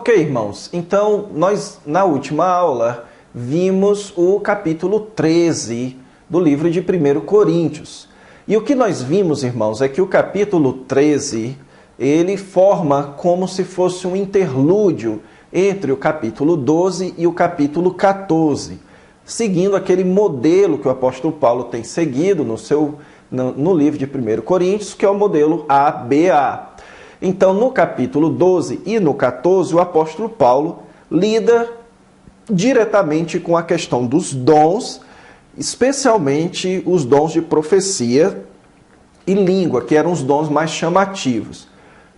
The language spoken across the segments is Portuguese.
Ok, irmãos, então nós na última aula vimos o capítulo 13 do livro de 1 Coríntios. E o que nós vimos, irmãos, é que o capítulo 13, ele forma como se fosse um interlúdio entre o capítulo 12 e o capítulo 14, seguindo aquele modelo que o apóstolo Paulo tem seguido no livro de 1 Coríntios, que é o modelo ABA. Então, no capítulo 12 e no 14, o apóstolo Paulo lida diretamente com a questão dos dons, especialmente os dons de profecia e língua, que eram os dons mais chamativos.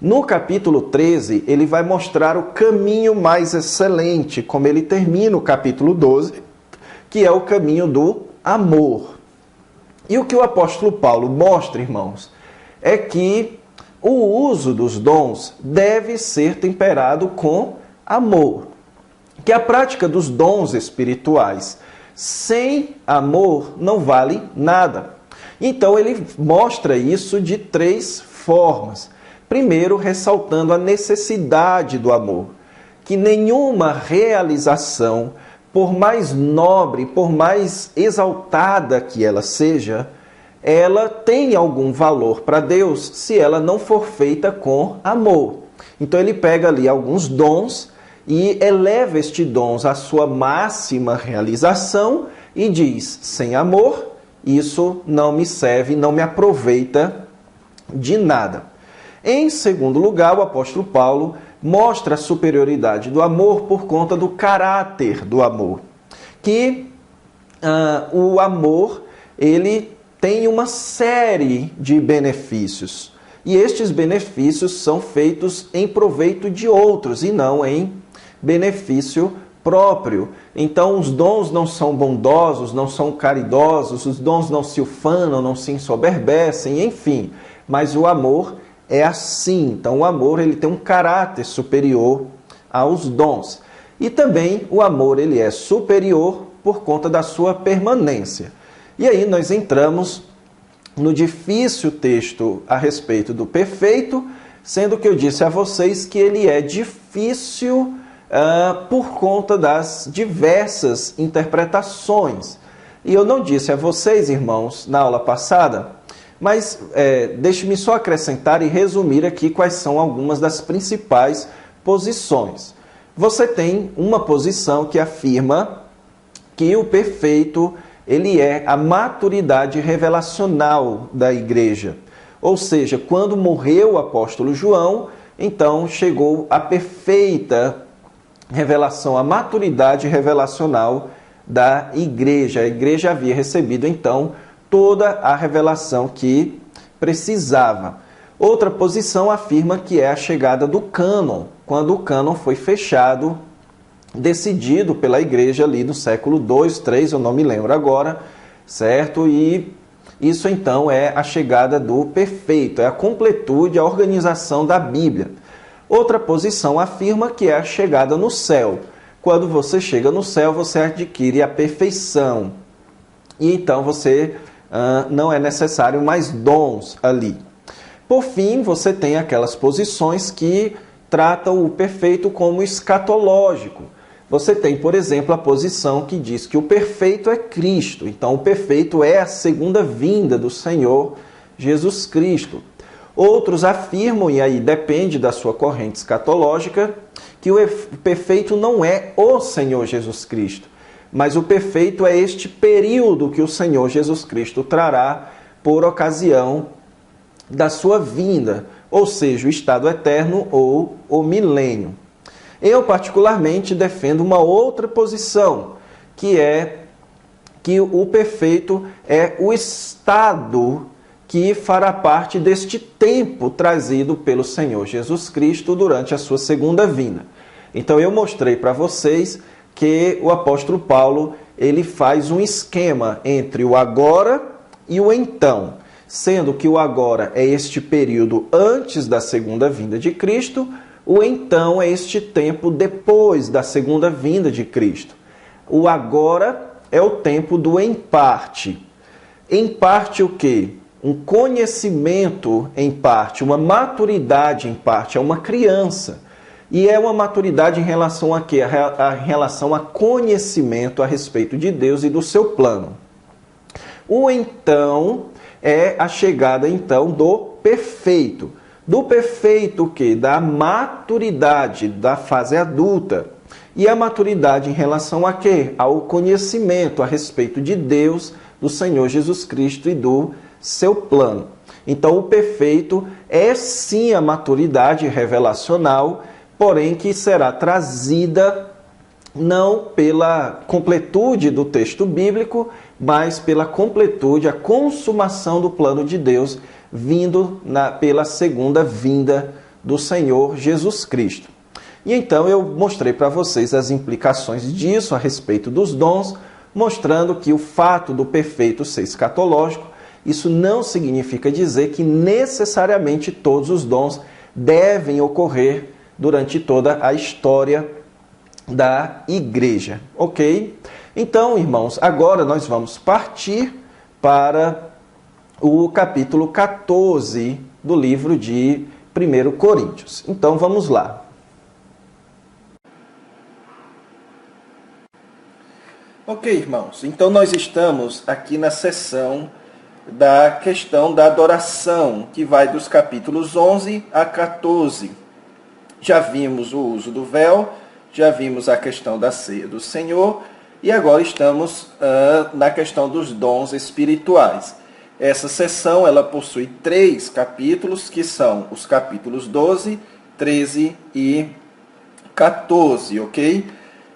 No capítulo 13, ele vai mostrar o caminho mais excelente, como ele termina o capítulo 12, que é o caminho do amor. E o que o apóstolo Paulo mostra, irmãos, é que o uso dos dons deve ser temperado com amor. Que a prática dos dons espirituais sem amor não vale nada. Então ele mostra isso de 3 formas. Primeiro, ressaltando a necessidade do amor. Que nenhuma realização, por mais nobre, por mais exaltada que ela seja, ela tem algum valor para Deus se ela não for feita com amor. Então ele pega ali alguns dons e eleva estes dons à sua máxima realização e diz, sem amor, isso não me serve, não me aproveita de nada. Em segundo lugar, o apóstolo Paulo mostra a superioridade do amor por conta do caráter do amor. Que o amor, ele tem uma série de benefícios. E estes benefícios são feitos em proveito de outros e não em benefício próprio. Então, os dons não são bondosos, não são caridosos, os dons não se ufanam, não se ensoberbecem, enfim. Mas o amor é assim. Então, o amor ele tem um caráter superior aos dons. E também o amor ele é superior por conta da sua permanência. E aí nós entramos no difícil texto a respeito do perfeito, sendo que eu disse a vocês que ele é difícil por conta das diversas interpretações. E eu não disse a vocês, irmãos, na aula passada, mas deixe-me só acrescentar e resumir aqui quais são algumas das principais posições. Você tem uma posição que afirma que o perfeito ele é a maturidade revelacional da igreja. Ou seja, quando morreu o apóstolo João, então chegou a perfeita revelação, a maturidade revelacional da igreja. A igreja havia recebido, então, toda a revelação que precisava. Outra posição afirma que é a chegada do cânon, quando o cânon foi fechado, decidido pela igreja ali no século 2, 3, eu não me lembro agora, certo? E isso então é a chegada do perfeito, é a completude, a organização da Bíblia. Outra posição afirma que é a chegada no céu. Quando você chega no céu, você adquire a perfeição. E então você não é necessário mais dons ali. Por fim, você tem aquelas posições que tratam o perfeito como escatológico. Você tem, por exemplo, a posição que diz que o perfeito é Cristo. Então, o perfeito é a segunda vinda do Senhor Jesus Cristo. Outros afirmam, e aí depende da sua corrente escatológica, que o perfeito não é o Senhor Jesus Cristo, mas o perfeito é este período que o Senhor Jesus Cristo trará por ocasião da sua vinda, ou seja, o estado eterno ou o milênio. Eu, particularmente, defendo uma outra posição, que é que o perfeito é o estado que fará parte deste tempo trazido pelo Senhor Jesus Cristo durante a sua segunda vinda. Então, eu mostrei para vocês que o apóstolo Paulo ele faz um esquema entre o agora e o então, sendo que o agora é este período antes da segunda vinda de Cristo, o então é este tempo depois da segunda vinda de Cristo. O agora é o tempo do em parte. Em parte o quê? Um conhecimento em parte, uma maturidade em parte, é uma criança. E é uma maturidade em relação a quê? Em relação a conhecimento a respeito de Deus e do seu plano. O então é a chegada então do perfeito. Do perfeito o quê? Da maturidade, da fase adulta. E a maturidade em relação a quê? Ao conhecimento a respeito de Deus, do Senhor Jesus Cristo e do seu plano. Então o perfeito é sim a maturidade revelacional, porém que será trazida não pela completude do texto bíblico, mas pela completude, a consumação do plano de Deus, vindo pela segunda vinda do Senhor Jesus Cristo. E então eu mostrei para vocês as implicações disso a respeito dos dons, mostrando que o fato do perfeito ser escatológico, isso não significa dizer que necessariamente todos os dons devem ocorrer durante toda a história da igreja, ok? Então, irmãos, agora nós vamos partir para o capítulo 14 do livro de 1 Coríntios. Então, vamos lá. Ok, irmãos, então nós estamos aqui na seção da questão da adoração, que vai dos capítulos 11 a 14. Já vimos o uso do véu, já vimos a questão da ceia do Senhor, e agora estamos na questão dos dons espirituais. Essa seção ela possui 3 capítulos, que são os capítulos 12, 13 e 14, ok?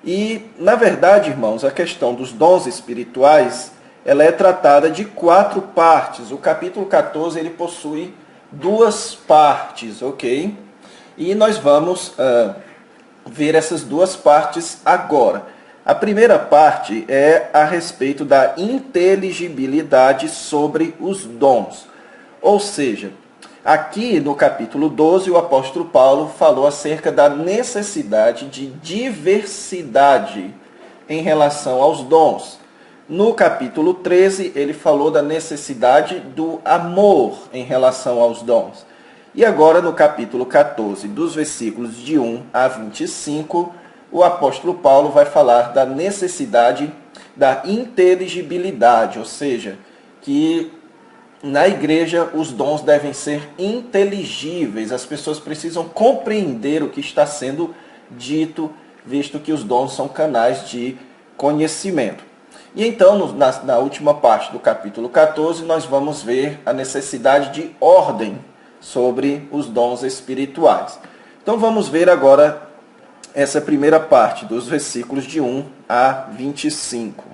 E, na verdade, irmãos, a questão dos dons espirituais, ela é tratada de 4 partes. O capítulo 14 ele possui 2 partes, ok? E nós vamos ver essas 2 partes agora. A primeira parte é a respeito da inteligibilidade sobre os dons. Ou seja, aqui no capítulo 12, o apóstolo Paulo falou acerca da necessidade de diversidade em relação aos dons. No capítulo 13, ele falou da necessidade do amor em relação aos dons. E agora, no capítulo 14, dos versículos de 1 a 25, o apóstolo Paulo vai falar da necessidade da inteligibilidade, ou seja, que na igreja os dons devem ser inteligíveis, as pessoas precisam compreender o que está sendo dito, visto que os dons são canais de conhecimento. E então, na última parte do capítulo 14, nós vamos ver a necessidade de ordem sobre os dons espirituais. Então vamos ver agora essa primeira parte, dos versículos de 1 a 25.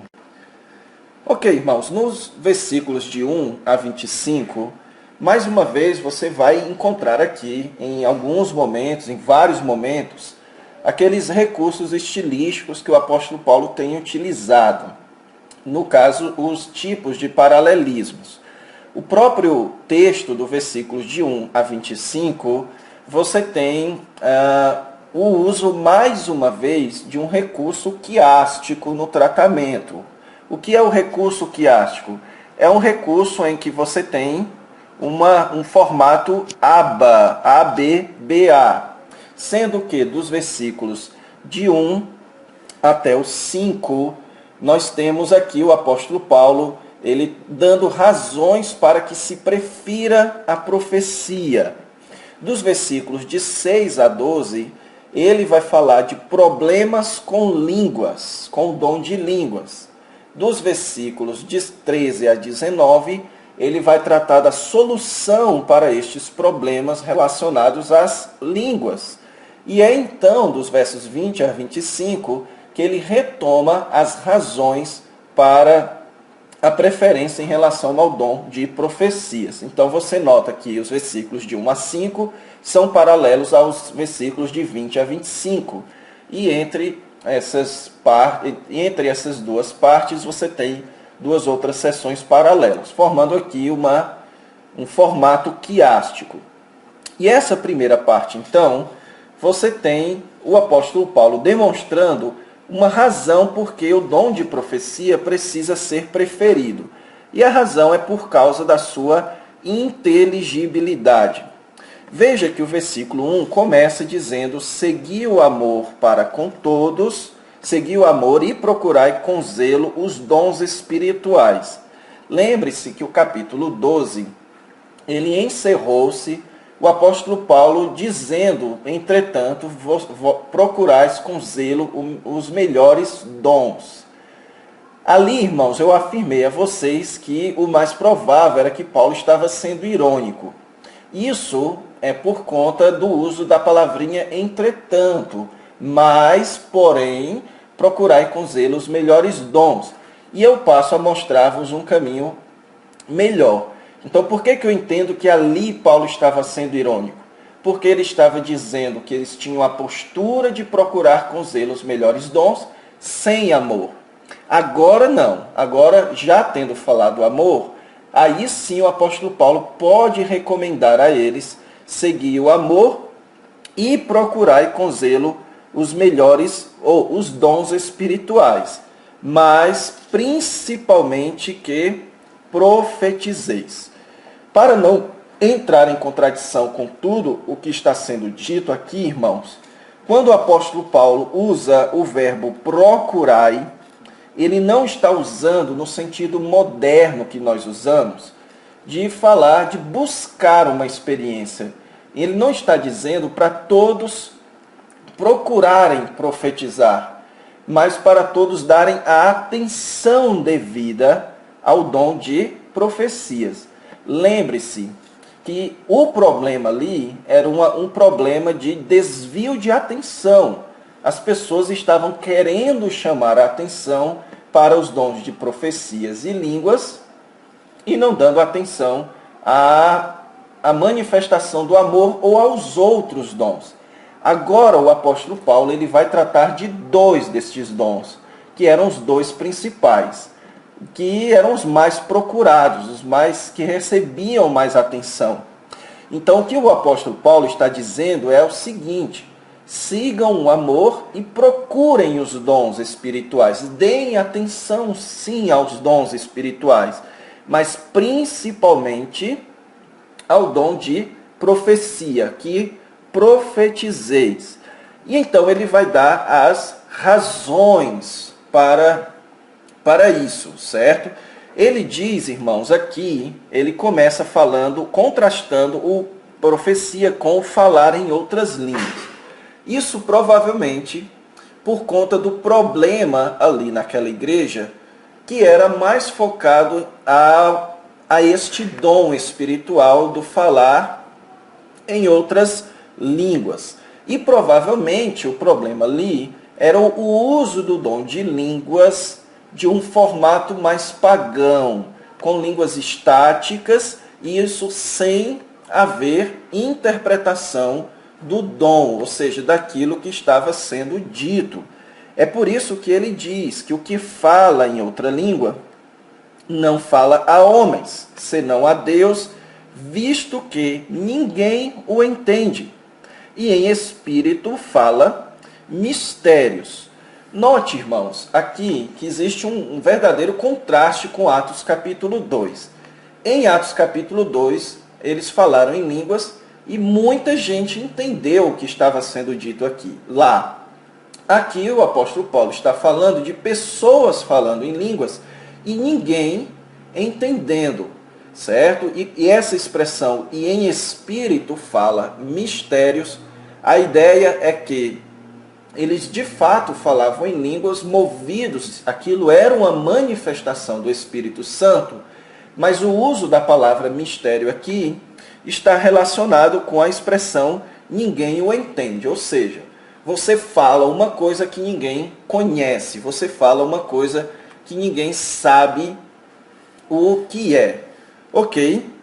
Ok, irmãos, nos versículos de 1 a 25, mais uma vez você vai encontrar aqui, em alguns momentos, em vários momentos, aqueles recursos estilísticos que o apóstolo Paulo tem utilizado. No caso, os tipos de paralelismos. O próprio texto do versículos de 1 a 25, você tem o uso, mais uma vez, de um recurso quiástico no tratamento. O que é o recurso quiástico? É um recurso em que você tem um formato ABA, A-B-B-A, sendo que dos versículos de 1 até o 5, nós temos aqui o apóstolo Paulo, ele dando razões para que se prefira a profecia. Dos versículos de 6 a 12, ele vai falar de problemas com línguas, com o dom de línguas. Dos versículos de 13 a 19, ele vai tratar da solução para estes problemas relacionados às línguas. E é então, dos versos 20 a 25, que ele retoma as razões para a preferência em relação ao dom de profecias. Então você nota que os versículos de 1 a 5 são paralelos aos versículos de 20 a 25. E entre essas 2 partes você tem 2 outras seções paralelas, formando aqui um formato quiástico. E essa primeira parte, então, você tem o apóstolo Paulo demonstrando uma razão porque o dom de profecia precisa ser preferido. E a razão é por causa da sua inteligibilidade. Veja que o versículo 1 começa dizendo: segui o amor para com todos, segui o amor e procurai com zelo os dons espirituais. Lembre-se que o capítulo 12, ele encerrou-se, o apóstolo Paulo dizendo: entretanto, procurais com zelo os melhores dons. Ali, irmãos, eu afirmei a vocês que o mais provável era que Paulo estava sendo irônico. Isso é por conta do uso da palavrinha entretanto, mas, porém, procurai com zelo os melhores dons. E eu passo a mostrar-vos um caminho melhor. Então, por que eu entendo que ali Paulo estava sendo irônico? Porque ele estava dizendo que eles tinham a postura de procurar com zelo os melhores dons, sem amor. Agora não. Agora, já tendo falado amor, aí sim o apóstolo Paulo pode recomendar a eles seguir o amor e procurar com zelo os melhores ou os dons espirituais, mas principalmente que profetizeis. Para não entrar em contradição com tudo o que está sendo dito aqui, irmãos, quando o apóstolo Paulo usa o verbo procurai, ele não está usando no sentido moderno que nós usamos, de falar, de buscar uma experiência. Ele não está dizendo para todos procurarem profetizar, mas para todos darem a atenção devida ao dom de profecias. Lembre-se que o problema ali era um problema de desvio de atenção. As pessoas estavam querendo chamar a atenção para os dons de profecias e línguas e não dando atenção à manifestação do amor ou aos outros dons. Agora o apóstolo Paulo ele vai tratar de dois destes dons, que eram os dois principais, que eram os mais procurados, os mais que recebiam mais atenção. Então o que o apóstolo Paulo está dizendo é o seguinte: sigam o amor e procurem os dons espirituais. Deem atenção, sim, aos dons espirituais, mas principalmente ao dom de profecia, que profetizeis. E então ele vai dar as razões para isso, certo? Ele diz, irmãos, aqui, ele começa falando, contrastando o profecia com o falar em outras línguas. Isso provavelmente por conta do problema ali naquela igreja, que era mais focado a este dom espiritual do falar em outras línguas. E provavelmente o problema ali era o uso do dom de línguas de um formato mais pagão, com línguas estáticas, e isso sem haver interpretação do dom, ou seja, daquilo que estava sendo dito. É por isso que ele diz que o que fala em outra língua não fala a homens, senão a Deus, visto que ninguém o entende. E em espírito fala mistérios. Note, irmãos, aqui que existe um verdadeiro contraste com Atos capítulo 2. Em Atos capítulo 2, eles falaram em línguas e muita gente entendeu o que estava sendo dito aqui. Aqui o apóstolo Paulo está falando de pessoas falando em línguas e ninguém entendendo, certo? E essa expressão, e em espírito fala mistérios, a ideia é que eles de fato falavam em línguas movidos, aquilo era uma manifestação do Espírito Santo, mas o uso da palavra mistério aqui está relacionado com a expressão ninguém o entende, ou seja, você fala uma coisa que ninguém conhece, você fala uma coisa que ninguém sabe o que é, ok?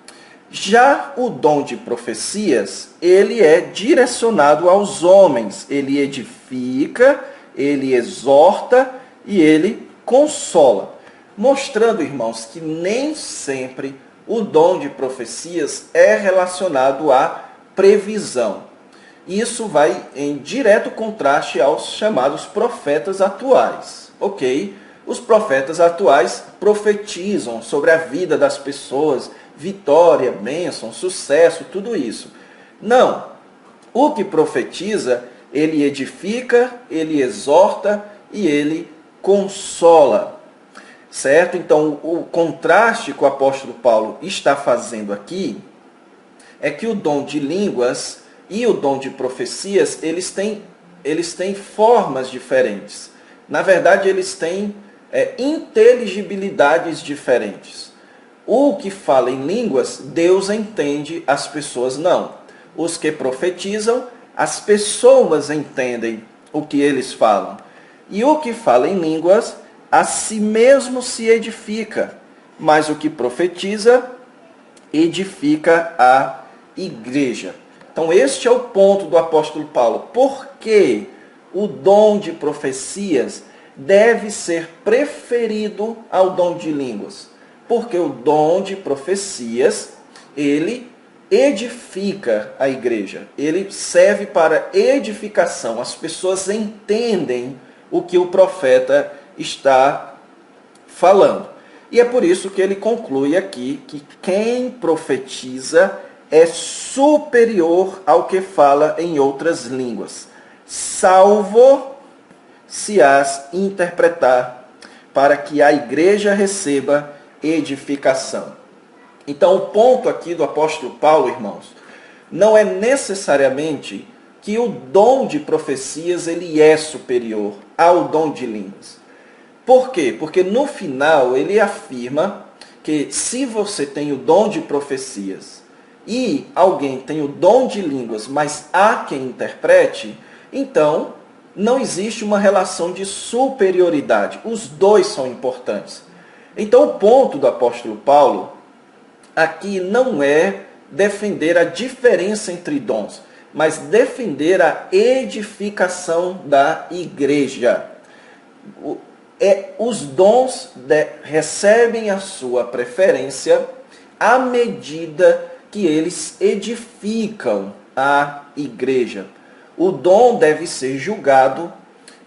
Já o dom de profecias, ele é direcionado aos homens, ele edifica, ele exorta e ele consola, mostrando, irmãos, que nem sempre o dom de profecias é relacionado à previsão. Isso vai em direto contraste aos chamados profetas atuais, ok? Os profetas atuais profetizam sobre a vida das pessoas, vitória, bênção, sucesso, tudo isso. Não. O que profetiza, ele edifica, ele exorta e ele consola. Certo? Então, o contraste que o apóstolo Paulo está fazendo aqui é que o dom de línguas e o dom de profecias, eles têm formas diferentes. Na verdade, eles têm inteligibilidades diferentes. O que fala em línguas, Deus entende, as pessoas não. Os que profetizam, as pessoas entendem o que eles falam. E o que fala em línguas, a si mesmo se edifica, mas o que profetiza, edifica a igreja. Então este é o ponto do apóstolo Paulo. Por que o dom de profecias deve ser preferido ao dom de línguas? Porque o dom de profecias, ele edifica a igreja. Ele serve para edificação. As pessoas entendem o que o profeta está falando. E é por isso que ele conclui aqui que quem profetiza é superior ao que fala em outras línguas, salvo se as interpretar, para que a igreja receba edificação. Então, o ponto aqui do apóstolo Paulo, irmãos, não é necessariamente que o dom de profecias ele é superior ao dom de línguas. Por quê? Porque no final ele afirma que se você tem o dom de profecias e alguém tem o dom de línguas, mas há quem interprete, então não existe uma relação de superioridade. Os dois são importantes. Então o ponto do apóstolo Paulo aqui não é defender a diferença entre dons, mas defender a edificação da igreja. Os dons recebem a sua preferência à medida que eles edificam a igreja. O dom deve ser julgado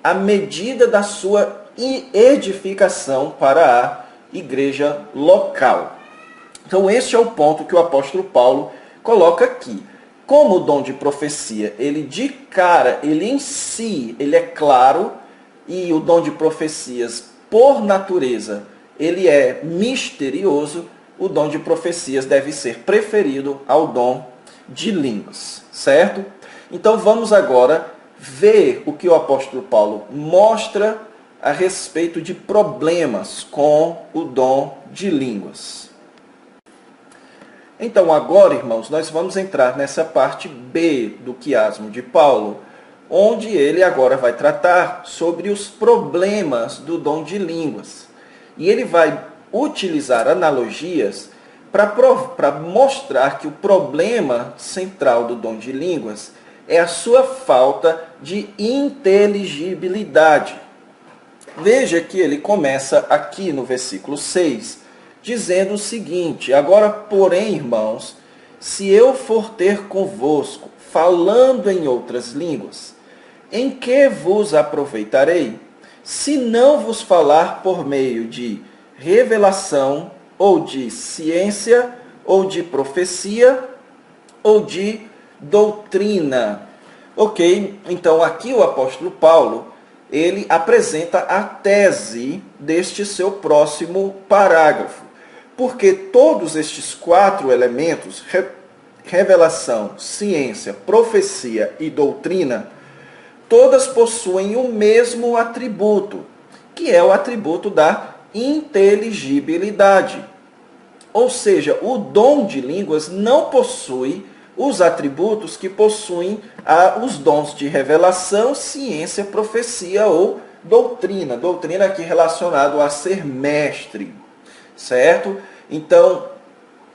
à medida da sua edificação para a igreja local. Então, este é o ponto que o apóstolo Paulo coloca aqui. Como o dom de profecia, ele de cara, ele em si, ele é claro, e o dom de profecias, por natureza, ele é misterioso, o dom de profecias deve ser preferido ao dom de línguas, certo? Então vamos agora ver o que o apóstolo Paulo mostra a respeito de problemas com o dom de línguas. Então agora, irmãos, nós vamos entrar nessa parte B do quiasmo de Paulo, onde ele agora vai tratar sobre os problemas do dom de línguas. E ele vai utilizar analogias para mostrar que o problema central do dom de línguas é a sua falta de inteligibilidade. Veja que ele começa aqui no versículo 6, dizendo o seguinte: agora, porém, irmãos, se eu for ter convosco, falando em outras línguas, em que vos aproveitarei, se não vos falar por meio de revelação, ou de ciência, ou de profecia, ou de doutrina? Ok? Então aqui o apóstolo Paulo, ele apresenta a tese deste seu próximo parágrafo. Porque todos estes 4 elementos, revelação, ciência, profecia e doutrina, todas possuem o mesmo atributo, que é o atributo da inteligibilidade. Ou seja, o dom de línguas não possui os atributos que possuem os dons de revelação, ciência, profecia ou doutrina. Doutrina aqui relacionado a ser mestre, certo? Então,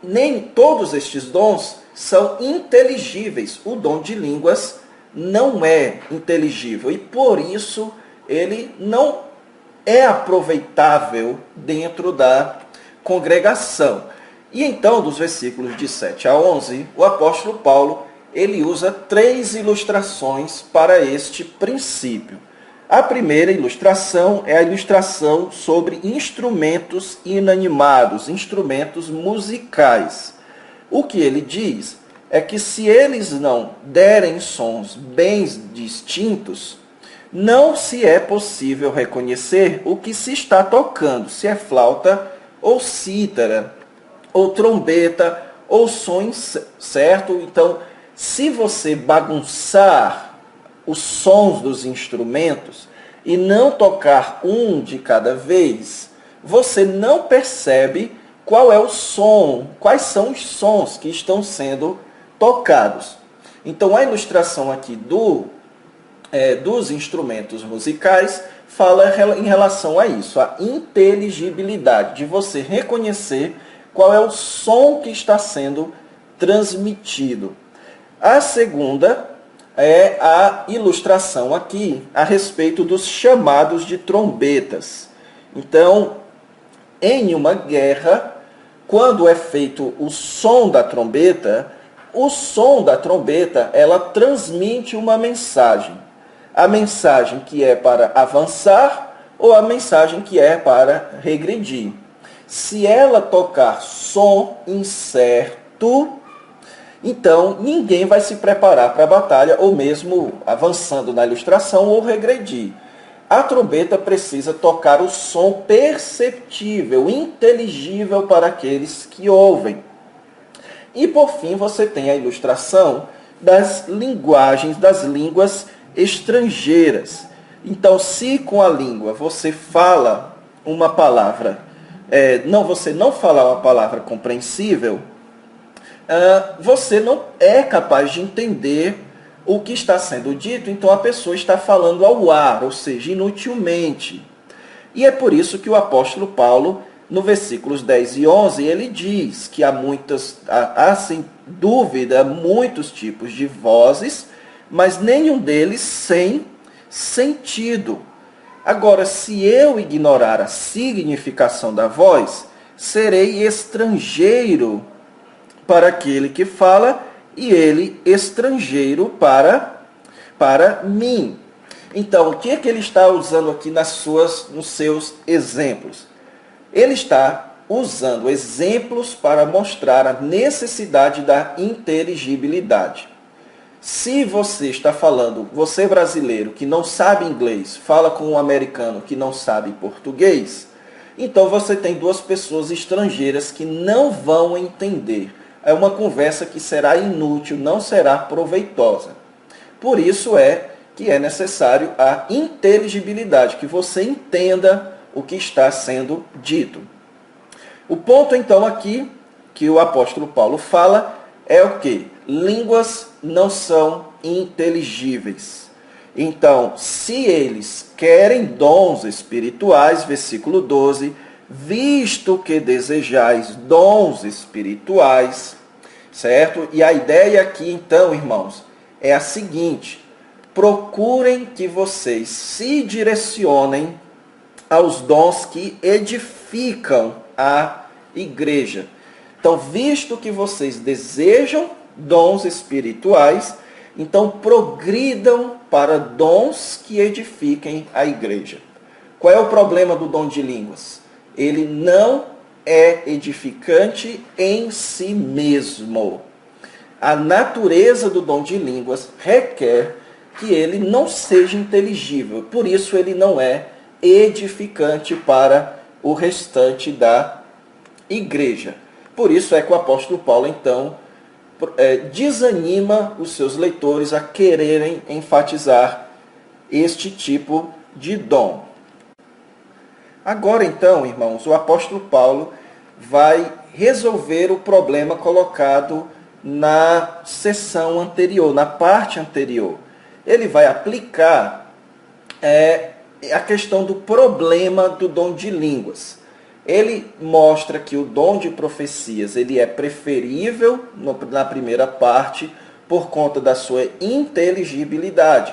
nem todos estes dons são inteligíveis. O dom de línguas não é inteligível e por isso ele não é aproveitável dentro da congregação. E então, dos versículos de 7 a 11, o apóstolo Paulo ele usa 3 ilustrações para este princípio. A primeira ilustração é a ilustração sobre instrumentos inanimados, instrumentos musicais. O que ele diz é que se eles não derem sons bem distintos, não se é possível reconhecer o que se está tocando, se é flauta ou cítara, ou trombeta, ou sons, certo? Então, se você bagunçar os sons dos instrumentos e não tocar um de cada vez, você não percebe qual é o som, quais são os sons que estão sendo tocados. Então, a ilustração aqui dos instrumentos musicais fala em relação a isso, a inteligibilidade, de você reconhecer qual é o som que está sendo transmitido. A segunda é a ilustração aqui a respeito dos chamados de trombetas. Então, em uma guerra, quando é feito o som da trombeta, ela transmite uma mensagem. A mensagem que é para avançar ou a mensagem que é para regredir. Se ela tocar som incerto, então ninguém vai se preparar para a batalha, ou mesmo avançando na ilustração ou regredir. A trombeta precisa tocar o som perceptível, inteligível para aqueles que ouvem. E por fim você tem a ilustração das linguagens, das línguas estrangeiras. Então, se com a língua você fala uma palavra, você não falar uma palavra compreensível, você não é capaz de entender o que está sendo dito, então a pessoa está falando ao ar, ou seja, inutilmente. E é por isso que o apóstolo Paulo, no versículos 10 e 11, ele diz que há sem dúvida muitos tipos de vozes, mas nenhum deles sem sentido. Agora, se eu ignorar a significação da voz, serei estrangeiro para aquele que fala e ele estrangeiro para mim. Então, o que é que ele está usando aqui nos seus exemplos? Ele está usando exemplos para mostrar a necessidade da inteligibilidade. Se você está falando, você brasileiro que não sabe inglês, fala com um americano que não sabe português, então você tem duas pessoas estrangeiras que não vão entender. É uma conversa que será inútil, não será proveitosa. Por isso que é necessário a inteligibilidade, que você entenda o que está sendo dito. O ponto então aqui que o apóstolo Paulo fala é o quê? Línguas não são inteligíveis. Então, se eles querem dons espirituais, versículo 12, visto que desejais dons espirituais, certo? E a ideia aqui então, irmãos, é a seguinte: procurem que vocês se direcionem aos dons que edificam a igreja. Então, visto que vocês desejam dons espirituais, então progridam para dons que edifiquem a igreja. Qual é o problema do dom de línguas? Ele não é edificante em si mesmo. A natureza do dom de línguas requer que ele não seja inteligível. Por isso ele não é edificante para o restante da igreja. Por isso é que o apóstolo Paulo, então, desanima os seus leitores a quererem enfatizar este tipo de dom. Agora, então, irmãos, o apóstolo Paulo vai resolver o problema colocado na sessão anterior, na parte anterior. Ele vai aplicar a questão do problema do dom de línguas. Ele mostra que o dom de profecias ele é preferível na primeira parte por conta da sua inteligibilidade.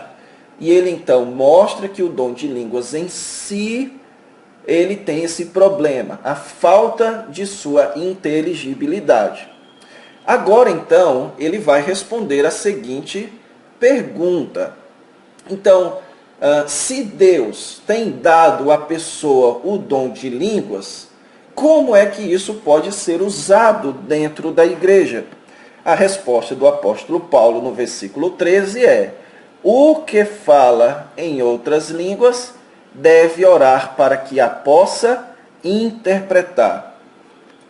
E ele então mostra que o dom de línguas em si ele tem esse problema, a falta de sua inteligibilidade. Agora então ele vai responder a seguinte pergunta. Então, se Deus tem dado à pessoa o dom de línguas, como é que isso pode ser usado dentro da igreja? A resposta do apóstolo Paulo no versículo 13 é: o que fala em outras línguas deve orar para que a possa interpretar.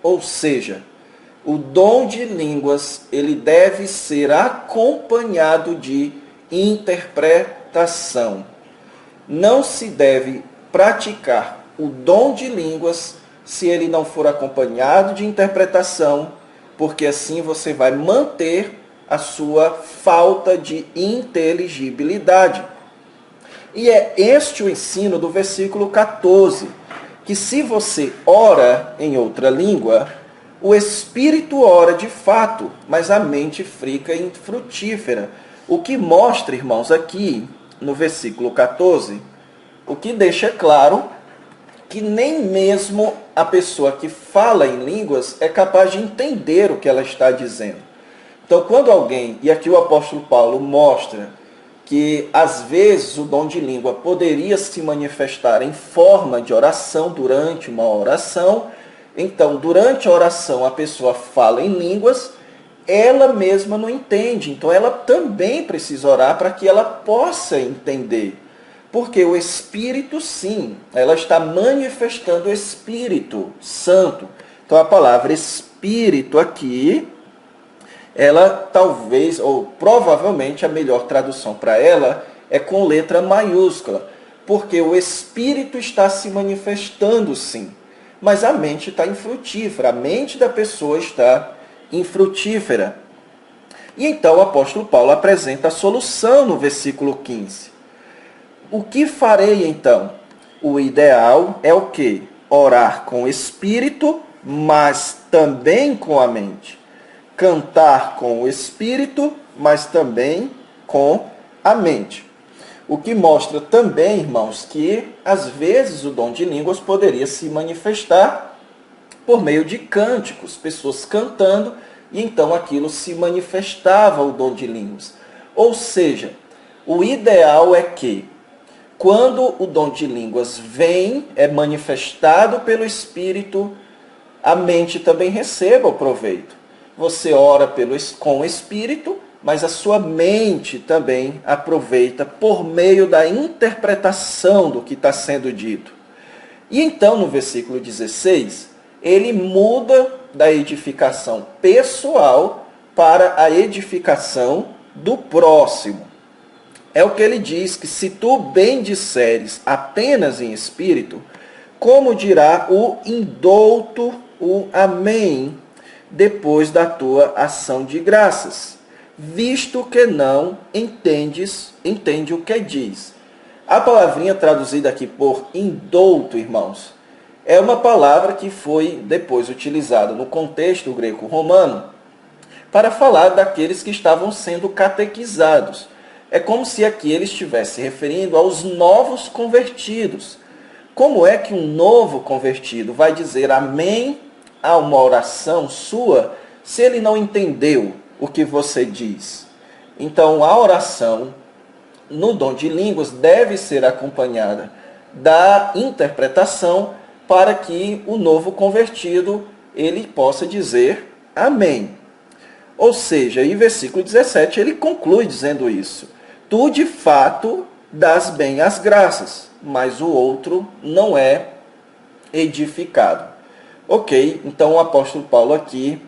Ou seja, o dom de línguas ele deve ser acompanhado de interpretação. Não se deve praticar o dom de línguas se ele não for acompanhado de interpretação, porque assim você vai manter a sua falta de inteligibilidade. E é este o ensino do versículo 14, que se você ora em outra língua, o espírito ora de fato, mas a mente fica infrutífera. O que mostra, irmãos, aqui no versículo 14, o que deixa claro que nem mesmo a pessoa que fala em línguas é capaz de entender o que ela está dizendo. Então, quando alguém, e aqui o apóstolo Paulo mostra que às vezes o dom de língua poderia se manifestar em forma de oração durante uma oração, então durante a oração a pessoa fala em línguas, ela mesma não entende, então ela também precisa orar para que ela possa entender. Porque o Espírito, sim, ela está manifestando o Espírito Santo. Então a palavra Espírito aqui, ela talvez, ou provavelmente a melhor tradução para ela é com letra maiúscula. Porque o Espírito está se manifestando, sim. Mas a mente está infrutífera, a mente da pessoa está infrutífera. E então o apóstolo Paulo apresenta a solução no versículo 15. O que farei então? O ideal é o quê? Orar com o espírito, mas também com a mente. Cantar com o espírito, mas também com a mente. O que mostra também, irmãos, que às vezes o dom de línguas poderia se manifestar por meio de cânticos, pessoas cantando, e então aquilo se manifestava o dom de línguas. Ou seja, o ideal é que quando o dom de línguas vem, é manifestado pelo Espírito, a mente também receba o proveito. Você ora com o Espírito, mas a sua mente também aproveita por meio da interpretação do que está sendo dito. E então, no versículo 16, ele muda da edificação pessoal para a edificação do próximo. É o que ele diz, que se tu bem disseres apenas em espírito, como dirá o indouto o amém depois da tua ação de graças, visto que não entende o que diz. A palavrinha traduzida aqui por indouto, irmãos, é uma palavra que foi depois utilizada no contexto greco-romano para falar daqueles que estavam sendo catequizados. É como se aqui ele estivesse referindo aos novos convertidos. Como é que um novo convertido vai dizer amém a uma oração sua se ele não entendeu o que você diz? Então, a oração no dom de línguas deve ser acompanhada da interpretação para que o novo convertido ele possa dizer amém. Ou seja, em versículo 17 ele conclui dizendo isso. Tu de fato dás bem as graças, mas o outro não é edificado. Ok, então o apóstolo Paulo aqui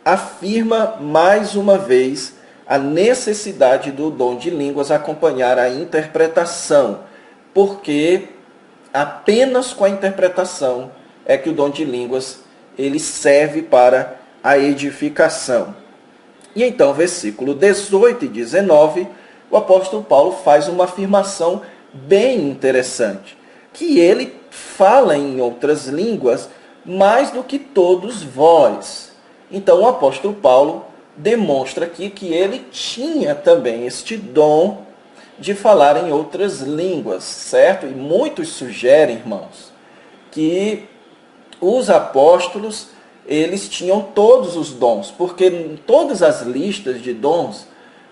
afirma mais uma vez a necessidade do dom de línguas acompanhar a interpretação, porque apenas com a interpretação é que o dom de línguas ele serve para a edificação. E então, versículo 18 e 19, o apóstolo Paulo faz uma afirmação bem interessante, que ele fala em outras línguas mais do que todos vós. Então, o apóstolo Paulo demonstra aqui que ele tinha também este dom de falar em outras línguas, certo? E muitos sugerem, irmãos, que os apóstolos eles tinham todos os dons, porque em todas as listas de dons,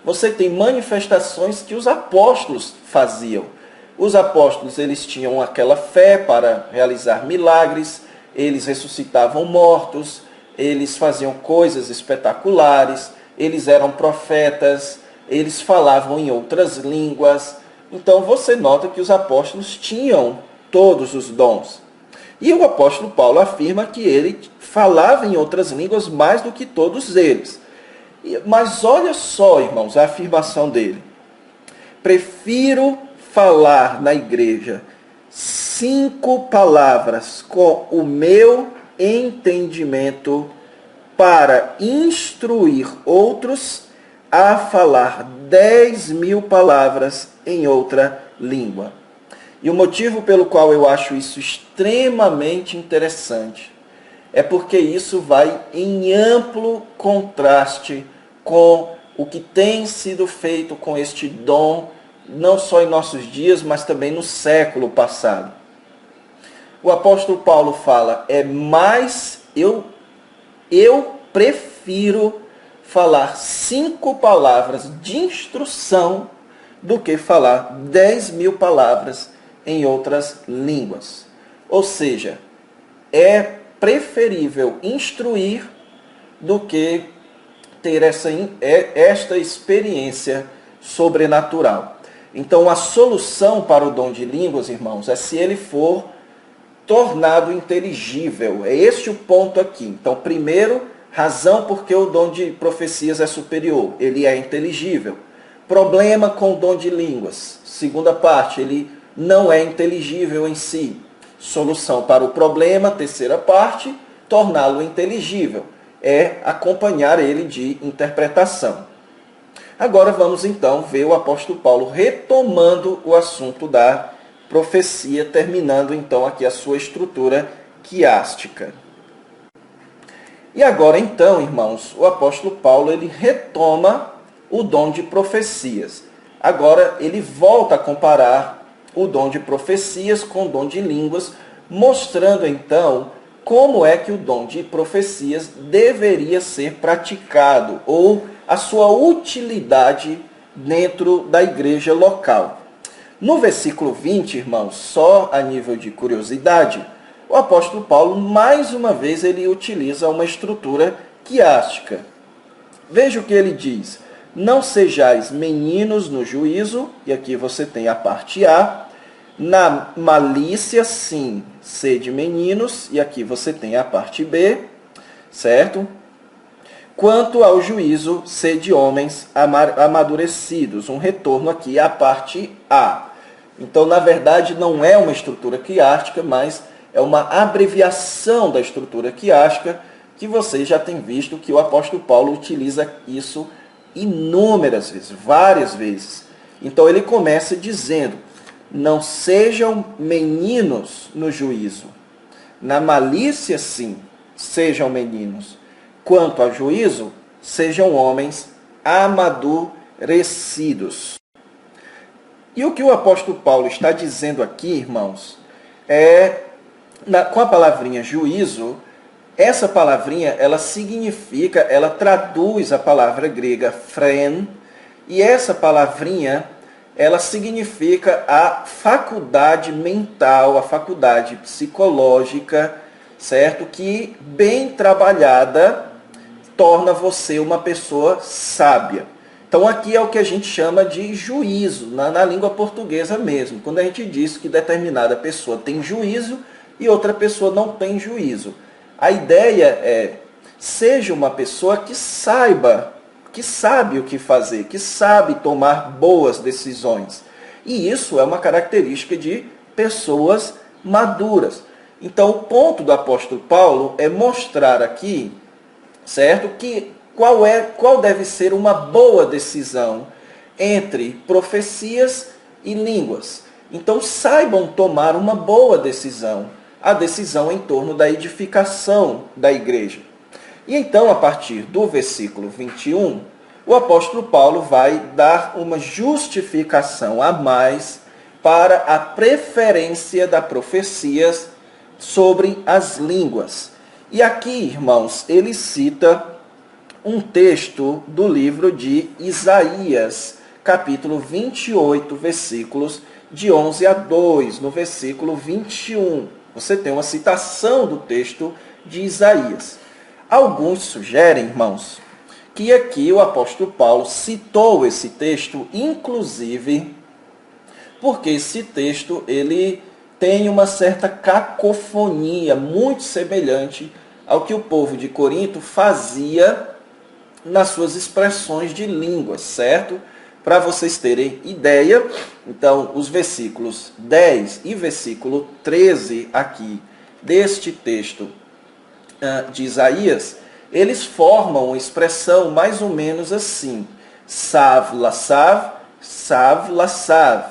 você tem manifestações que os apóstolos faziam. Os apóstolos eles tinham aquela fé para realizar milagres, eles ressuscitavam mortos, eles faziam coisas espetaculares, eles eram profetas, eles falavam em outras línguas. Então você nota que os apóstolos tinham todos os dons. E o apóstolo Paulo afirma que ele falava em outras línguas mais do que todos eles. Mas olha só, irmãos, a afirmação dele. Prefiro falar na igreja 5 palavras com o meu entendimento para instruir outros a falar 10.000 palavras em outra língua. E o motivo pelo qual eu acho isso extremamente interessante é porque isso vai em amplo contraste com o que tem sido feito com este dom, não só em nossos dias, mas também no século passado. O apóstolo Paulo fala, eu prefiro falar 5 palavras de instrução do que falar 10.000 palavras em outras línguas. Ou seja, é preferível instruir do que ter esta experiência sobrenatural. Então, a solução para o dom de línguas, irmãos, é se ele for tornado inteligível. É este o ponto aqui. Então, primeiro, razão porque o dom de profecias é superior. Ele é inteligível. Problema com o dom de línguas. Segunda parte, ele não é inteligível em si. Solução para o problema, terceira parte, torná-lo inteligível. É acompanhar ele de interpretação. Agora vamos então ver o apóstolo Paulo retomando o assunto da profecia, terminando então aqui a sua estrutura quiástica. E agora então, irmãos, o apóstolo Paulo ele retoma o dom de profecias. Agora ele volta a comparar o dom de profecias com o dom de línguas, mostrando então como é que o dom de profecias deveria ser praticado, ou a sua utilidade dentro da igreja local. No versículo 20, irmãos, só a nível de curiosidade, o apóstolo Paulo, mais uma vez, ele utiliza uma estrutura quiástica. Veja o que ele diz. Não sejais meninos no juízo, e aqui você tem a parte A. Na malícia, sim, sede meninos, e aqui você tem a parte B, certo? Quanto ao juízo, sede homens amadurecidos. Um retorno aqui à parte A. Então, na verdade, não é uma estrutura quiástica, mas é uma abreviação da estrutura quiástica, que vocês já têm visto que o apóstolo Paulo utiliza isso inúmeras vezes, várias vezes. Então, ele começa dizendo, não sejam meninos no juízo. Na malícia, sim, sejam meninos. Quanto ao juízo, sejam homens amadurecidos. E o que o apóstolo Paulo está dizendo aqui, irmãos, com a palavrinha juízo, essa palavrinha, ela significa, ela traduz a palavra grega phren, e essa palavrinha, ela significa a faculdade mental, a faculdade psicológica, certo? Que, bem trabalhada, torna você uma pessoa sábia. Então, aqui é o que a gente chama de juízo, na língua portuguesa mesmo. Quando a gente diz que determinada pessoa tem juízo e outra pessoa não tem juízo. A ideia é, seja uma pessoa que sabe o que fazer, que sabe tomar boas decisões. E isso é uma característica de pessoas maduras. Então, o ponto do apóstolo Paulo é mostrar aqui, certo, que qual deve ser uma boa decisão entre profecias e línguas. Então, saibam tomar uma boa decisão, a decisão em torno da edificação da igreja. E então, a partir do versículo 21, o apóstolo Paulo vai dar uma justificação a mais para a preferência das profecias sobre as línguas. E aqui, irmãos, ele cita um texto do livro de Isaías, capítulo 28, versículos de 11 a 2, no versículo 21. Você tem uma citação do texto de Isaías. Alguns sugerem, irmãos, que aqui o apóstolo Paulo citou esse texto, inclusive porque esse texto ele tem uma certa cacofonia muito semelhante ao que o povo de Corinto fazia nas suas expressões de língua, certo? Para vocês terem ideia, então, os versículos 10 e versículo 13 aqui deste texto de Isaías, eles formam uma expressão mais ou menos assim: sav la sav, sav la sav,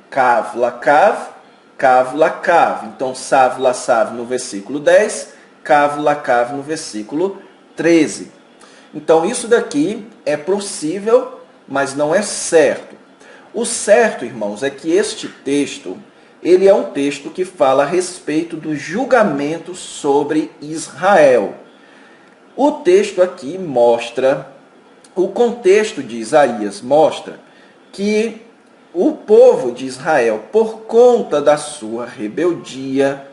kav la kav, kav la kav. Então, sav la sav no versículo 10, kav la kav no versículo 13. Então, isso daqui é possível, mas não é certo. O certo, irmãos, é que este texto, ele é um texto que fala a respeito do julgamento sobre Israel. O texto aqui mostra, o contexto de Isaías mostra que o povo de Israel, por conta da sua rebeldia,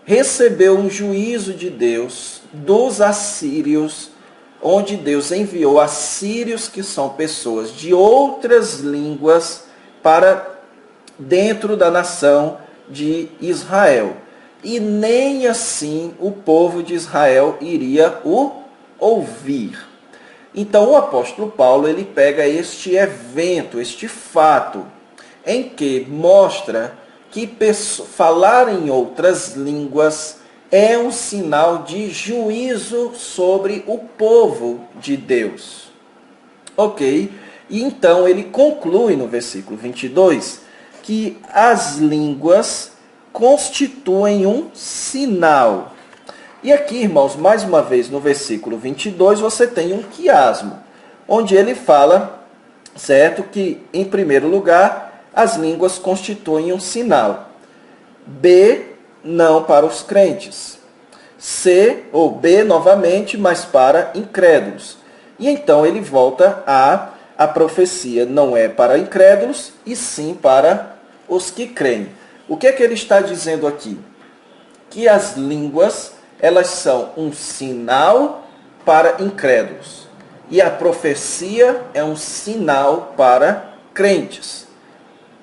recebeu um juízo de Deus dos assírios, onde Deus enviou assírios, que são pessoas de outras línguas, para dentro da nação de Israel. E nem assim o povo de Israel iria o ouvir. Então o apóstolo Paulo ele pega este evento, este fato, em que mostra que falar em outras línguas é um sinal de juízo sobre o povo de Deus. Ok? E então ele conclui no versículo 22 que as línguas constituem um sinal. E aqui, irmãos, mais uma vez no versículo 22, você tem um quiasmo, onde ele fala, certo, que em primeiro lugar as línguas constituem um sinal. B, não para os crentes. C, ou B novamente, mas para incrédulos. E então ele volta a profecia não é para incrédulos, e sim para os que creem. O que é que ele está dizendo aqui? Que as línguas, elas são um sinal para incrédulos. E a profecia é um sinal para crentes.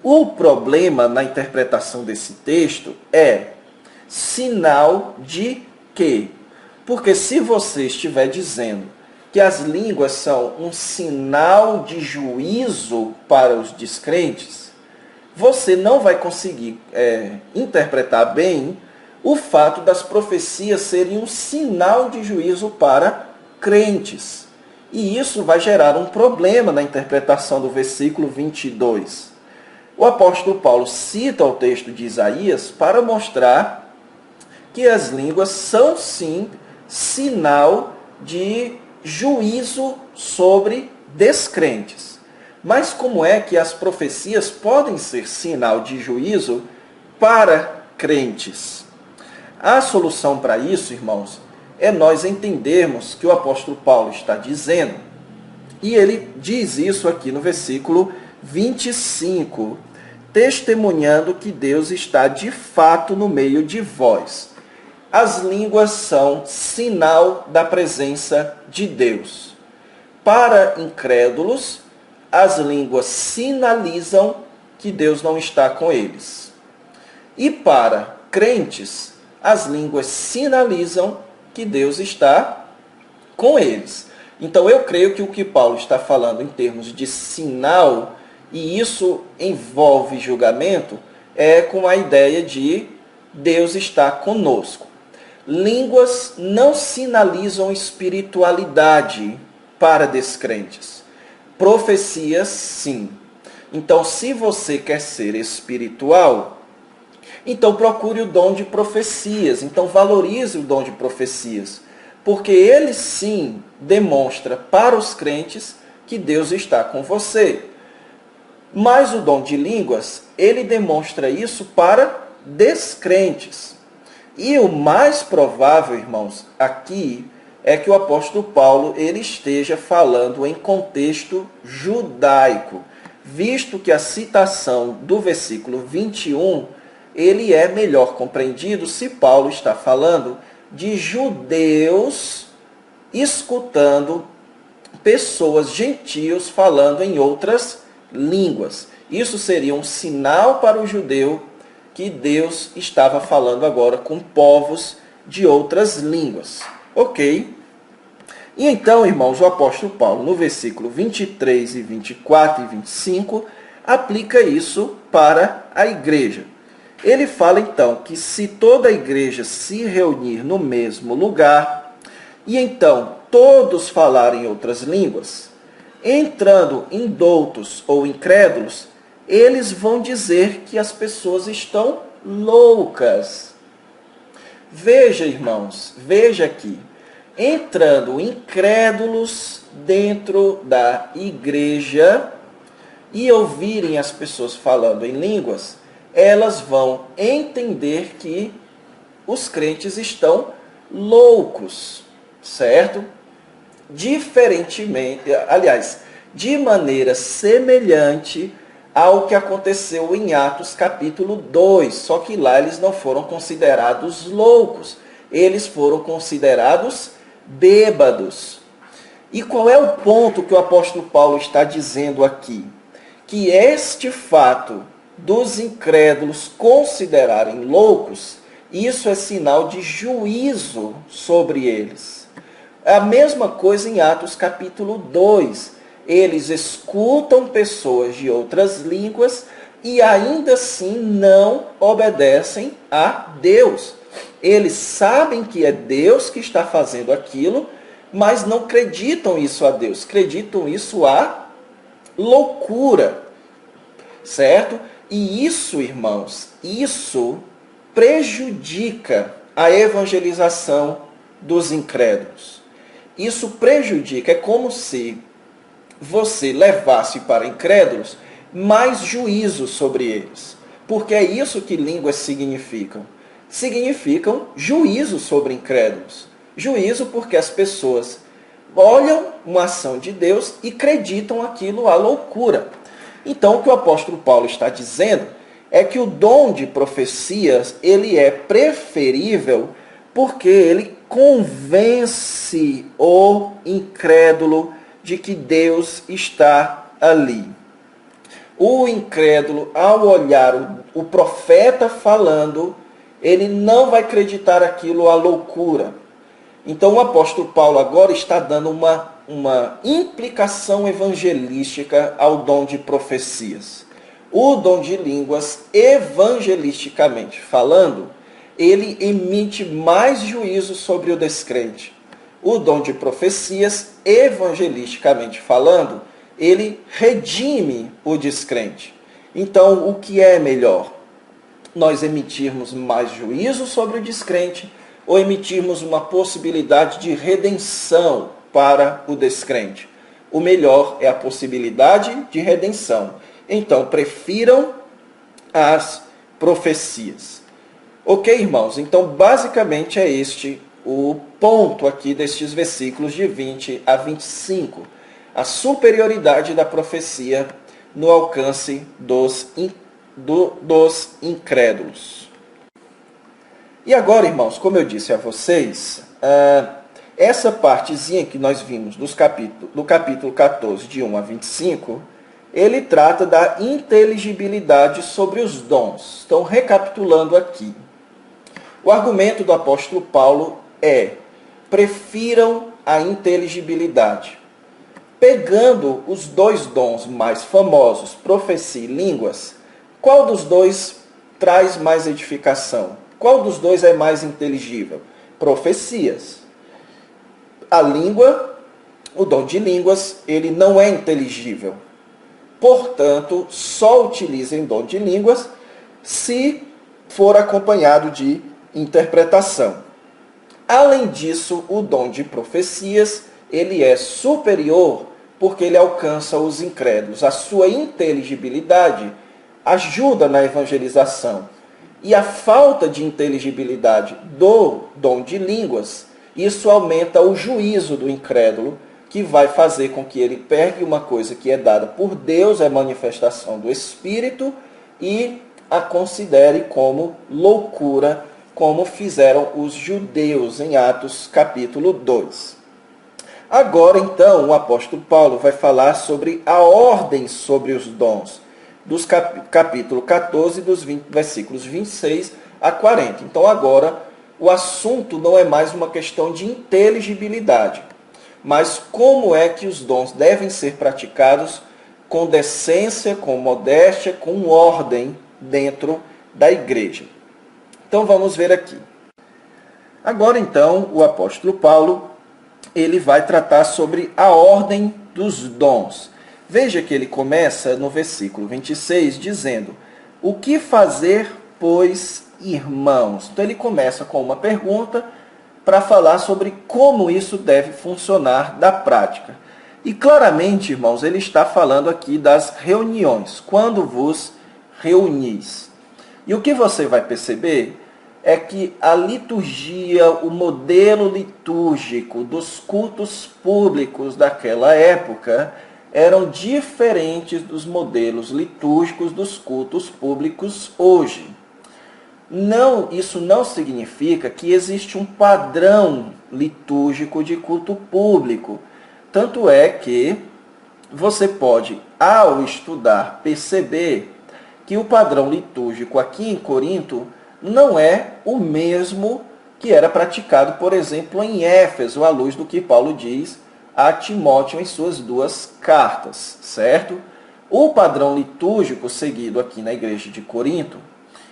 O problema na interpretação desse texto é sinal de quê? Porque se você estiver dizendo que as línguas são um sinal de juízo para os descrentes, você não vai conseguir interpretar bem o fato das profecias serem um sinal de juízo para crentes. E isso vai gerar um problema na interpretação do versículo 22. O apóstolo Paulo cita o texto de Isaías para mostrar que as línguas são sim sinal de juízo sobre descrentes. Mas como é que as profecias podem ser sinal de juízo para crentes? A solução para isso, irmãos, é nós entendermos que o apóstolo Paulo está dizendo, e ele diz isso aqui no versículo 25, testemunhando que Deus está de fato no meio de vós. As línguas são sinal da presença de Deus. Para incrédulos, as línguas sinalizam que Deus não está com eles. E para crentes, as línguas sinalizam que Deus está com eles. Então eu creio que o que Paulo está falando em termos de sinal, e isso envolve julgamento, é com a ideia de Deus está conosco. Línguas não sinalizam espiritualidade para descrentes. Profecias, sim. Então, se você quer ser espiritual, então procure o dom de profecias. Então, valorize o dom de profecias. Porque ele, sim, demonstra para os crentes que Deus está com você. Mas o dom de línguas, ele demonstra isso para descrentes. E o mais provável, irmãos, aqui é que o apóstolo Paulo ele esteja falando em contexto judaico, visto que a citação do versículo 21, ele é melhor compreendido se Paulo está falando de judeus escutando pessoas gentios falando em outras línguas. Isso seria um sinal para o judeu que Deus estava falando agora com povos de outras línguas. Ok? E então, irmãos, o apóstolo Paulo, no versículo 23 e 24 e 25, aplica isso para a igreja. Ele fala então que se toda a igreja se reunir no mesmo lugar, e então todos falarem outras línguas, entrando indoutos ou incrédulos, eles vão dizer que as pessoas estão loucas. Veja, irmãos, veja aqui. Entrando incrédulos dentro da igreja e ouvirem as pessoas falando em línguas, elas vão entender que os crentes estão loucos, certo? Diferentemente, aliás, de maneira semelhante ao que aconteceu em Atos capítulo 2, só que lá eles não foram considerados loucos, eles foram considerados bêbados. E qual é o ponto que o apóstolo Paulo está dizendo aqui? Que este fato dos incrédulos considerarem loucos, isso é sinal de juízo sobre eles. A mesma coisa em Atos capítulo 2. Eles escutam pessoas de outras línguas e ainda assim não obedecem a Deus. Eles sabem que é Deus que está fazendo aquilo, mas não acreditam isso a Deus, acreditam isso a loucura, certo? E isso, irmãos, isso prejudica a evangelização dos incrédulos. Isso prejudica, é como se você levasse para incrédulos mais juízo sobre eles. Porque é isso que línguas significam. Significam juízo sobre incrédulos. Juízo porque as pessoas olham uma ação de Deus e acreditam aquilo à loucura. Então, o que o apóstolo Paulo está dizendo é que o dom de profecias, ele é preferível porque ele convence o incrédulo de que Deus está ali. O incrédulo, ao olhar o profeta falando, ele não vai acreditar aquilo à loucura. Então o apóstolo Paulo agora está dando uma implicação evangelística ao dom de profecias. O dom de línguas, evangelisticamente falando, ele emite mais juízo sobre o descrente. O dom de profecias, evangelisticamente falando, ele redime o descrente. Então, o que é melhor? Nós emitirmos mais juízo sobre o descrente ou emitirmos uma possibilidade de redenção para o descrente? O melhor é a possibilidade de redenção. Então, prefiram as profecias. Ok, irmãos? Então, basicamente é este o ponto aqui destes versículos de 20 a 25. A superioridade da profecia no alcance dos incrédulos. E agora, irmãos, como eu disse a vocês, essa partezinha que nós vimos do capítulo 14, de 1 a 25, ele trata da inteligibilidade sobre os dons. Então, recapitulando aqui. O argumento do apóstolo Paulo é: prefiram a inteligibilidade. Pegando os dois dons mais famosos, profecia e línguas, qual dos dois traz mais edificação? Qual dos dois é mais inteligível? Profecias. A língua, o dom de línguas, ele não é inteligível. Portanto, só utilizem dom de línguas se for acompanhado de interpretação. Além disso, o dom de profecias, ele é superior porque ele alcança os incrédulos. A sua inteligibilidade ajuda na evangelização. E a falta de inteligibilidade do dom de línguas, isso aumenta o juízo do incrédulo, que vai fazer com que ele pegue uma coisa que é dada por Deus, é manifestação do Espírito, e a considere como loucura, como fizeram os judeus em Atos capítulo 2. Agora, então, o apóstolo Paulo vai falar sobre a ordem sobre os dons, dos capítulo 14, versículos 26 a 40. Então, agora, o assunto não é mais uma questão de inteligibilidade, mas como é que os dons devem ser praticados com decência, com modéstia, com ordem dentro da igreja. Então, vamos ver aqui. Agora, então, o apóstolo Paulo ele vai tratar sobre a ordem dos dons. Veja que ele começa no versículo 26 dizendo: o que fazer, pois, irmãos? Então ele começa com uma pergunta para falar sobre como isso deve funcionar da prática. E claramente, irmãos, ele está falando aqui das reuniões, quando vos reunis. E o que você vai perceber é que a liturgia, o modelo litúrgico dos cultos públicos daquela época eram diferentes dos modelos litúrgicos dos cultos públicos hoje. Isso não significa que existe um padrão litúrgico de culto público. Tanto é que você pode, ao estudar, perceber que o padrão litúrgico aqui em Corinto não é o mesmo que era praticado, por exemplo, em Éfeso, à luz do que Paulo diz a Timóteo em suas 2 cartas, certo? O padrão litúrgico seguido aqui na igreja de Corinto,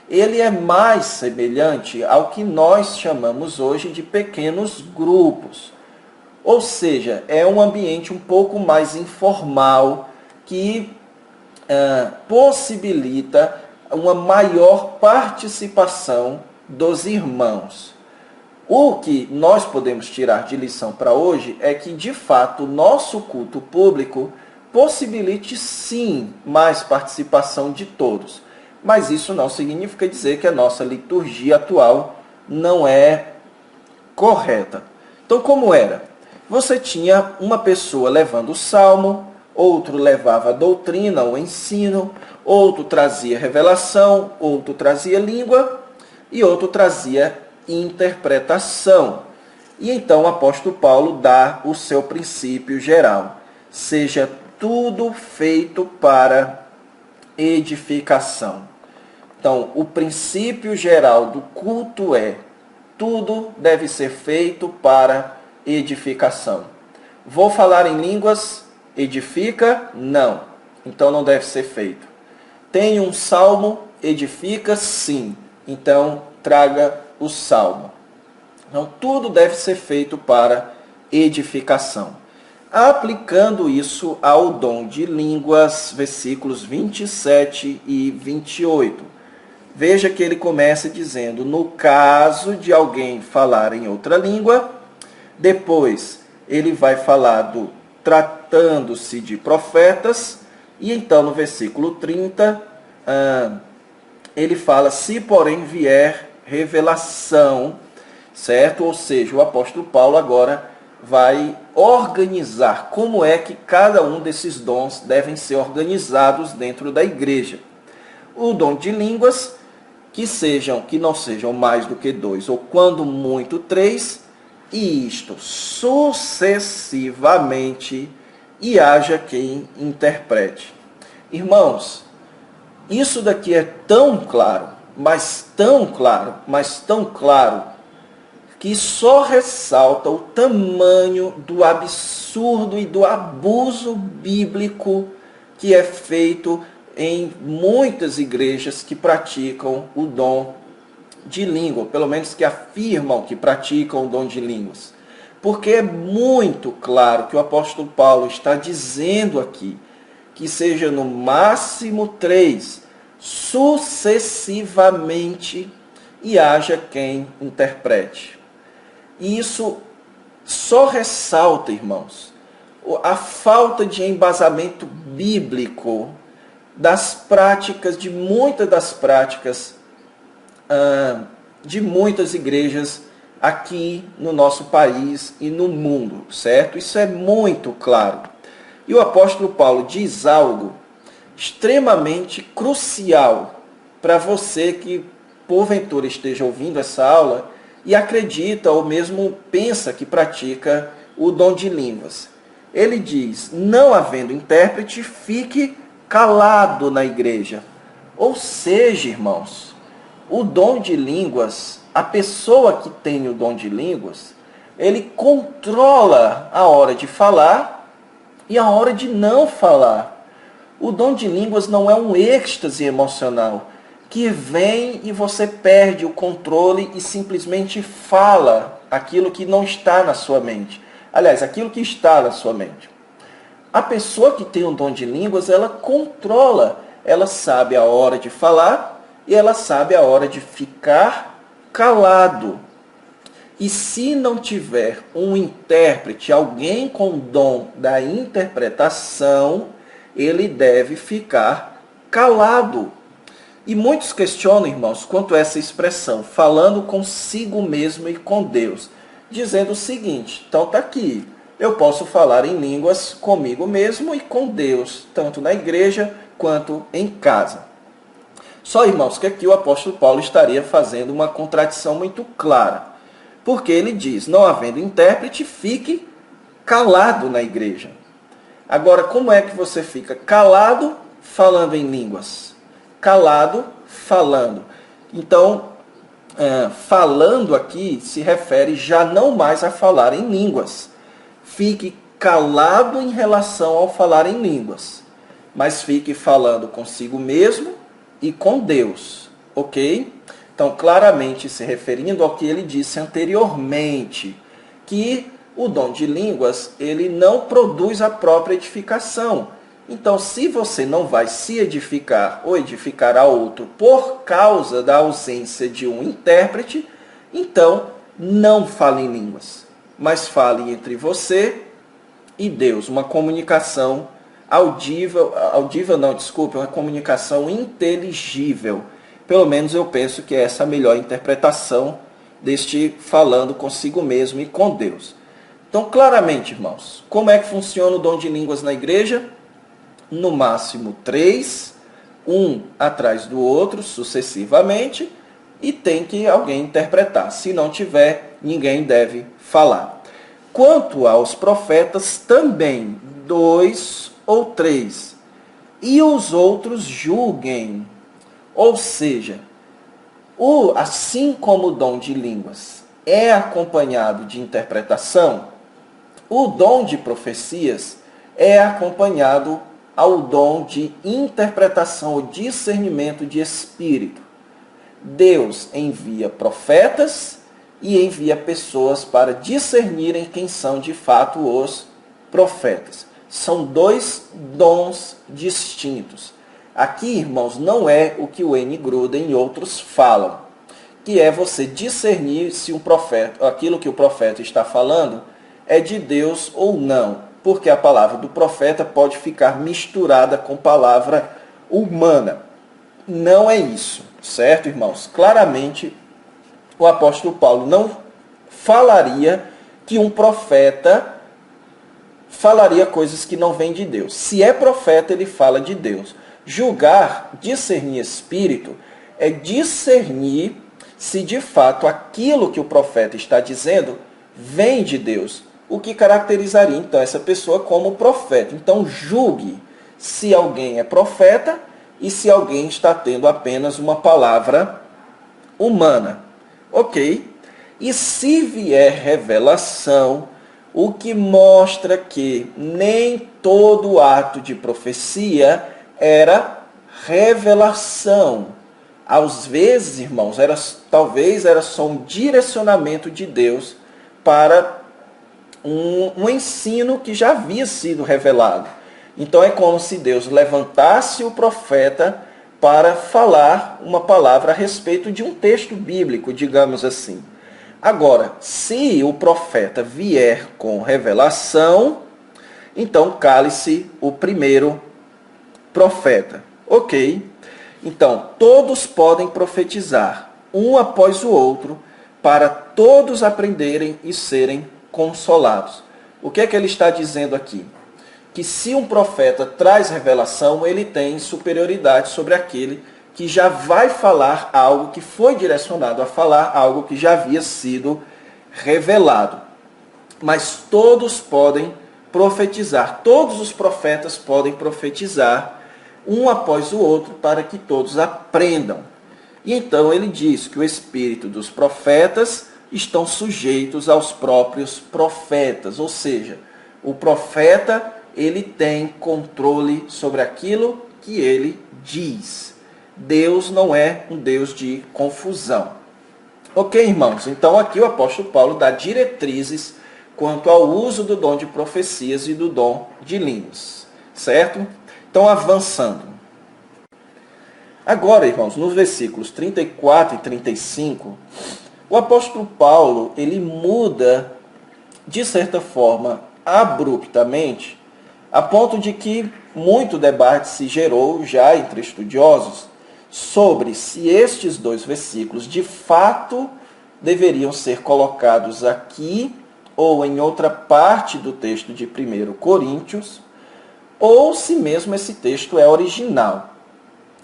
ele é mais semelhante ao que nós chamamos hoje de pequenos grupos. Ou seja, é um ambiente um pouco mais informal que possibilita uma maior participação dos irmãos. O que nós podemos tirar de lição para hoje é que, de fato, o nosso culto público possibilite, sim, mais participação de todos. Mas isso não significa dizer que a nossa liturgia atual não é correta. Então, como era? Você tinha uma pessoa levando o salmo, outro levava a doutrina, o ensino, outro trazia revelação, outro trazia língua e outro trazia interpretação. E então o apóstolo Paulo dá o seu princípio geral. Seja tudo feito para edificação. Então, o princípio geral do culto é: tudo deve ser feito para edificação. Vou falar em línguas, edifica? Não. Então não deve ser feito. Tem um salmo, edifica? Sim. Então traga o salmo. Então tudo deve ser feito para edificação. Aplicando isso ao dom de línguas, versículos 27 e 28. Veja que ele começa dizendo: no caso de alguém falar em outra língua. Depois ele vai falar do tratando-se de profetas. E então no versículo 30, ele fala: se porém vier revelação, certo? Ou seja, o apóstolo Paulo agora vai organizar como é que cada um desses dons devem ser organizados dentro da igreja. O dom de línguas, que não sejam mais do que 2, ou quando muito 3, e isto sucessivamente, e haja quem interprete. Irmãos, isso daqui é tão claro, mas tão claro, mas tão claro, que só ressalta o tamanho do absurdo e do abuso bíblico que é feito em muitas igrejas que praticam o dom de língua, pelo menos que afirmam que praticam o dom de línguas. Porque é muito claro que o apóstolo Paulo está dizendo aqui que seja no máximo 3, sucessivamente, e haja quem interprete. E isso só ressalta, irmãos, a falta de embasamento bíblico das práticas, de muitas das práticas de muitas igrejas aqui no nosso país e no mundo, certo? Isso é muito claro. E o apóstolo Paulo diz algo extremamente crucial para você que porventura esteja ouvindo essa aula e acredita ou mesmo pensa que pratica o dom de línguas? Ele diz, não havendo intérprete, fique calado na igreja. Ou seja, irmãos, o dom de línguas, a pessoa que tem o dom de línguas, ele controla a hora de falar e a hora de não falar. O dom de línguas não é um êxtase emocional que vem e você perde o controle e simplesmente fala aquilo que não está na sua mente. Aliás, aquilo que está na sua mente. A pessoa que tem o dom de línguas, ela controla. Ela sabe a hora de falar e ela sabe a hora de ficar calado. E se não tiver um intérprete, alguém com o dom da interpretação, ele deve ficar calado. E muitos questionam, irmãos, quanto a essa expressão, falando consigo mesmo e com Deus, dizendo o seguinte, então está aqui, eu posso falar em línguas comigo mesmo e com Deus, tanto na igreja quanto em casa. Só, irmãos, que aqui o apóstolo Paulo estaria fazendo uma contradição muito clara, porque ele diz, não havendo intérprete, fique calado na igreja. Agora, como é que você fica calado falando em línguas? Calado, falando. Então, falando aqui se refere já não mais a falar em línguas. Fique calado em relação ao falar em línguas, mas fique falando consigo mesmo e com Deus, ok? Então, claramente se referindo ao que ele disse anteriormente, que o dom de línguas, ele não produz a própria edificação. Então, se você não vai se edificar ou edificar a outro por causa da ausência de um intérprete, então não fale em línguas, mas fale entre você e Deus, uma comunicação uma comunicação inteligível. Pelo menos eu penso que essa é a melhor interpretação deste falando consigo mesmo e com Deus. Então, claramente, irmãos, como é que funciona o dom de línguas na igreja? No máximo 3, um atrás do outro, sucessivamente, e tem que alguém interpretar. Se não tiver, ninguém deve falar. Quanto aos profetas, também 2 ou 3, e os outros julguem. Ou seja, assim como o dom de línguas é acompanhado de interpretação, o dom de profecias é acompanhado ao dom de interpretação ou discernimento de espírito. Deus envia profetas e envia pessoas para discernirem quem são de fato os profetas. São dois dons distintos. Aqui, irmãos, não é o que o N. Gruden e outros falam, que é você discernir se um profeta, aquilo que o profeta está falando é de Deus ou não, porque a palavra do profeta pode ficar misturada com palavra humana. Não é isso, certo, irmãos? Claramente, o apóstolo Paulo não falaria que um profeta falaria coisas que não vêm de Deus. Se é profeta, ele fala de Deus. Julgar, discernir espírito, é discernir se de fato aquilo que o profeta está dizendo vem de Deus. O que caracterizaria então essa pessoa como profeta. Então julgue se alguém é profeta e se alguém está tendo apenas uma palavra humana. Ok? E se vier revelação, o que mostra que nem todo ato de profecia era revelação. Às vezes, irmãos, talvez era só um direcionamento de Deus para um ensino que já havia sido revelado. Então é como se Deus levantasse o profeta para falar uma palavra a respeito de um texto bíblico, digamos assim. Agora, se o profeta vier com revelação, então cale-se o primeiro profeta. Ok? Então, todos podem profetizar, um após o outro, para todos aprenderem e serem consolados. O que é que ele está dizendo aqui? Que se um profeta traz revelação, ele tem superioridade sobre aquele que já vai falar algo que foi direcionado a falar algo que já havia sido revelado. mas todos podem profetizar. Todos os profetas podem profetizar, um após o outro, para que todos aprendam. E então ele diz que o espírito dos profetas estão sujeitos aos próprios profetas, ou seja, o profeta ele tem controle sobre aquilo que ele diz. Deus não é um Deus de confusão. Ok, irmãos? Então aqui o apóstolo Paulo dá diretrizes quanto ao uso do dom de profecias e do dom de línguas. Certo? Então, avançando. Agora, irmãos, nos versículos 34 e 35, o apóstolo Paulo, ele muda, de certa forma, abruptamente, a ponto de que muito debate se gerou já entre estudiosos sobre se estes dois versículos, de fato, deveriam ser colocados aqui ou em outra parte do texto de 1 Coríntios, ou se mesmo esse texto é original.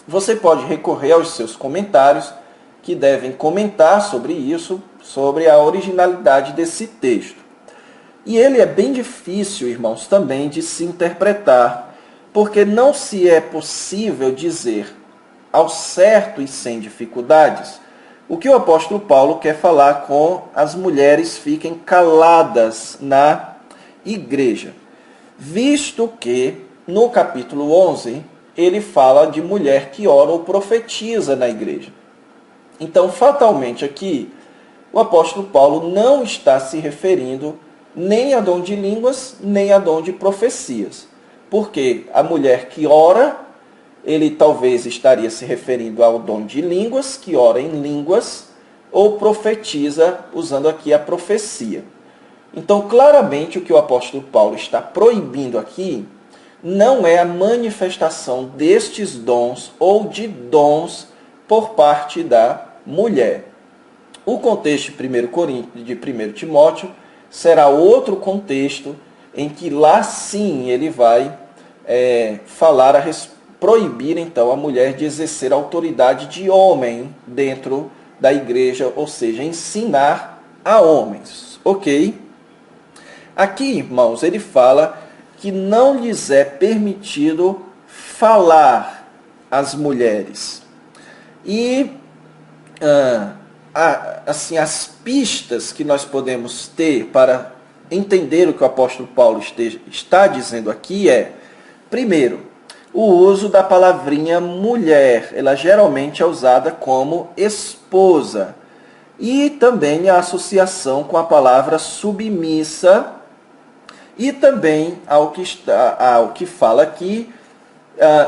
Você pode recorrer aos seus comentários, que devem comentar sobre isso, sobre a originalidade desse texto. E ele é bem difícil, irmãos, também de se interpretar, porque não se é possível dizer ao certo e sem dificuldades o que o apóstolo Paulo quer falar com as mulheres fiquem caladas na igreja. Visto que no capítulo 11 ele fala de mulher que ora ou profetiza na igreja. Então, fatalmente aqui, o apóstolo Paulo não está se referindo nem a dom de línguas, nem a dom de profecias. Porque a mulher que ora, ele talvez estaria se referindo ao dom de línguas, que ora em línguas, ou profetiza, usando aqui a profecia. Então, claramente, o que o apóstolo Paulo está proibindo aqui não é a manifestação destes dons ou de dons por parte da mulher. O contexto de 1 Coríntios, de 1 Timóteo, será outro contexto em que lá sim ele vai proibir então a mulher de exercer a autoridade de homem dentro da igreja, ou seja, ensinar a homens. Ok? Aqui, irmãos, ele fala que não lhes é permitido falar às mulheres. E assim, as pistas que nós podemos ter para entender o que o apóstolo Paulo está dizendo aqui é, primeiro, o uso da palavrinha mulher. Ela geralmente é usada como esposa. E também a associação com a palavra submissa. E também ao que fala aqui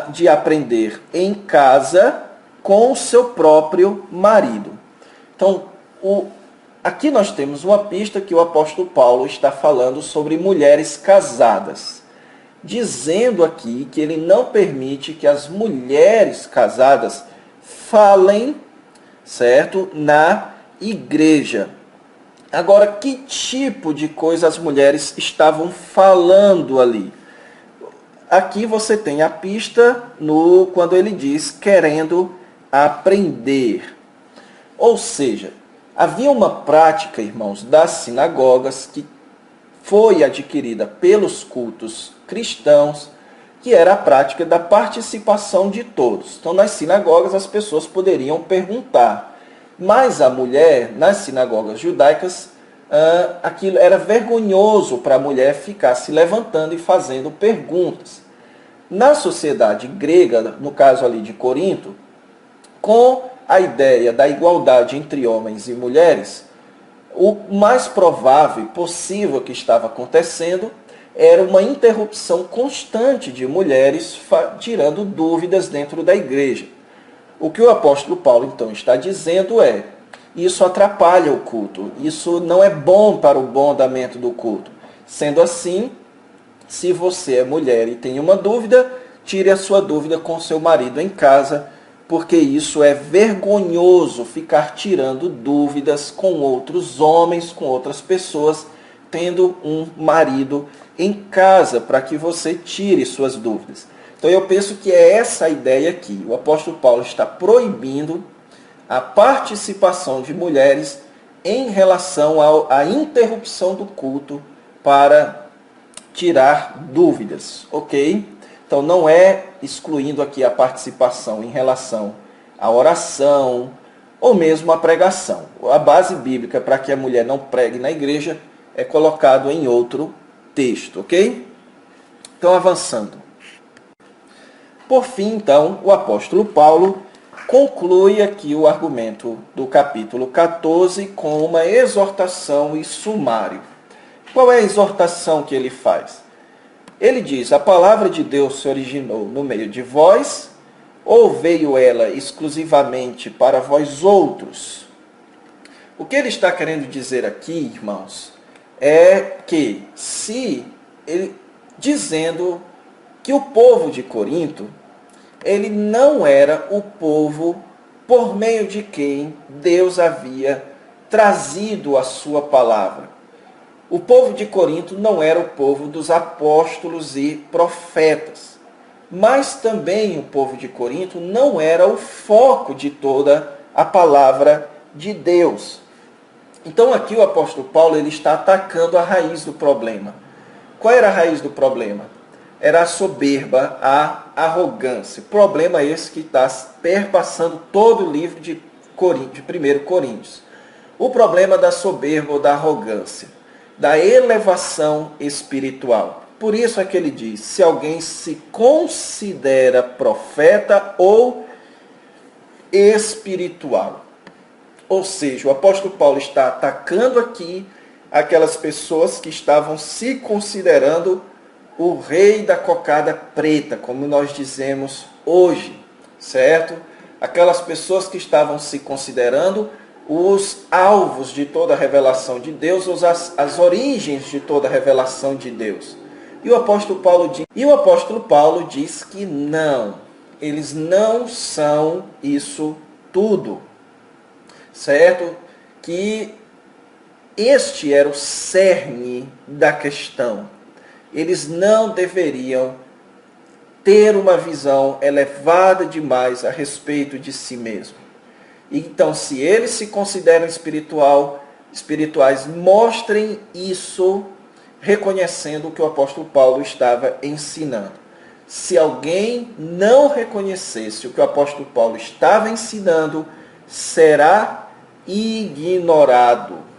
de aprender em casa com o seu próprio marido. Então, aqui nós temos uma pista que o apóstolo Paulo está falando sobre mulheres casadas, dizendo aqui que ele não permite que as mulheres casadas falem, certo, na igreja. Agora, que tipo de coisa as mulheres estavam falando ali? Aqui você tem a pista quando ele diz querendo aprender. Ou seja, havia uma prática, irmãos, das sinagogas que foi adquirida pelos cultos cristãos, que era a prática da participação de todos. Então, nas sinagogas, as pessoas poderiam perguntar. Mas a mulher, nas sinagogas judaicas, aquilo era vergonhoso para a mulher ficar se levantando e fazendo perguntas. Na sociedade grega, no caso ali de Corinto, com a ideia da igualdade entre homens e mulheres, o mais provável e possível que estava acontecendo era uma interrupção constante de mulheres tirando dúvidas dentro da igreja. O que o apóstolo Paulo, então, está dizendo é, isso atrapalha o culto, isso não é bom para o bom andamento do culto. Sendo assim, se você é mulher e tem uma dúvida, tire a sua dúvida com seu marido em casa, porque isso é vergonhoso, ficar tirando dúvidas com outros homens, com outras pessoas, tendo um marido em casa, para que você tire suas dúvidas. Então eu penso que é essa a ideia aqui. O apóstolo Paulo está proibindo a participação de mulheres em relação à interrupção do culto para tirar dúvidas, ok? Então não é excluindo aqui a participação em relação à oração ou mesmo à pregação. A base bíblica para que a mulher não pregue na igreja é colocado em outro texto, ok? Então avançando. Por fim, então, o apóstolo Paulo conclui aqui o argumento do capítulo 14 com uma exortação e sumário. Qual é a exortação que ele faz? Ele diz: a palavra de Deus se originou no meio de vós, ou veio ela exclusivamente para vós outros? O que ele está querendo dizer aqui, irmãos, é que dizendo que o povo de Corinto, ele não era o povo por meio de quem Deus havia trazido a sua palavra. O povo de Corinto não era o povo dos apóstolos e profetas, mas também o povo de Corinto não era o foco de toda a palavra de Deus. Então aqui o apóstolo Paulo ele está atacando a raiz do problema. Qual era a raiz do problema? Era a soberba, a arrogância. Problema esse que está perpassando todo o livro de 1 Coríntios. O problema da soberba ou da arrogância, da elevação espiritual. Por isso é que ele diz: se alguém se considera profeta ou espiritual. Ou seja, o apóstolo Paulo está atacando aqui aquelas pessoas que estavam se considerando o rei da cocada preta, como nós dizemos hoje, certo? Aquelas pessoas que estavam se considerando os alvos de toda a revelação de Deus, as origens de toda a revelação de Deus. E o apóstolo Paulo diz que não, eles não são isso tudo, certo? Que este era o cerne da questão. Eles não deveriam ter uma visão elevada demais a respeito de si mesmo. Então, se eles se consideram espirituais, mostrem isso reconhecendo o que o apóstolo Paulo estava ensinando. Se alguém não reconhecesse o que o apóstolo Paulo estava ensinando, será ignorado.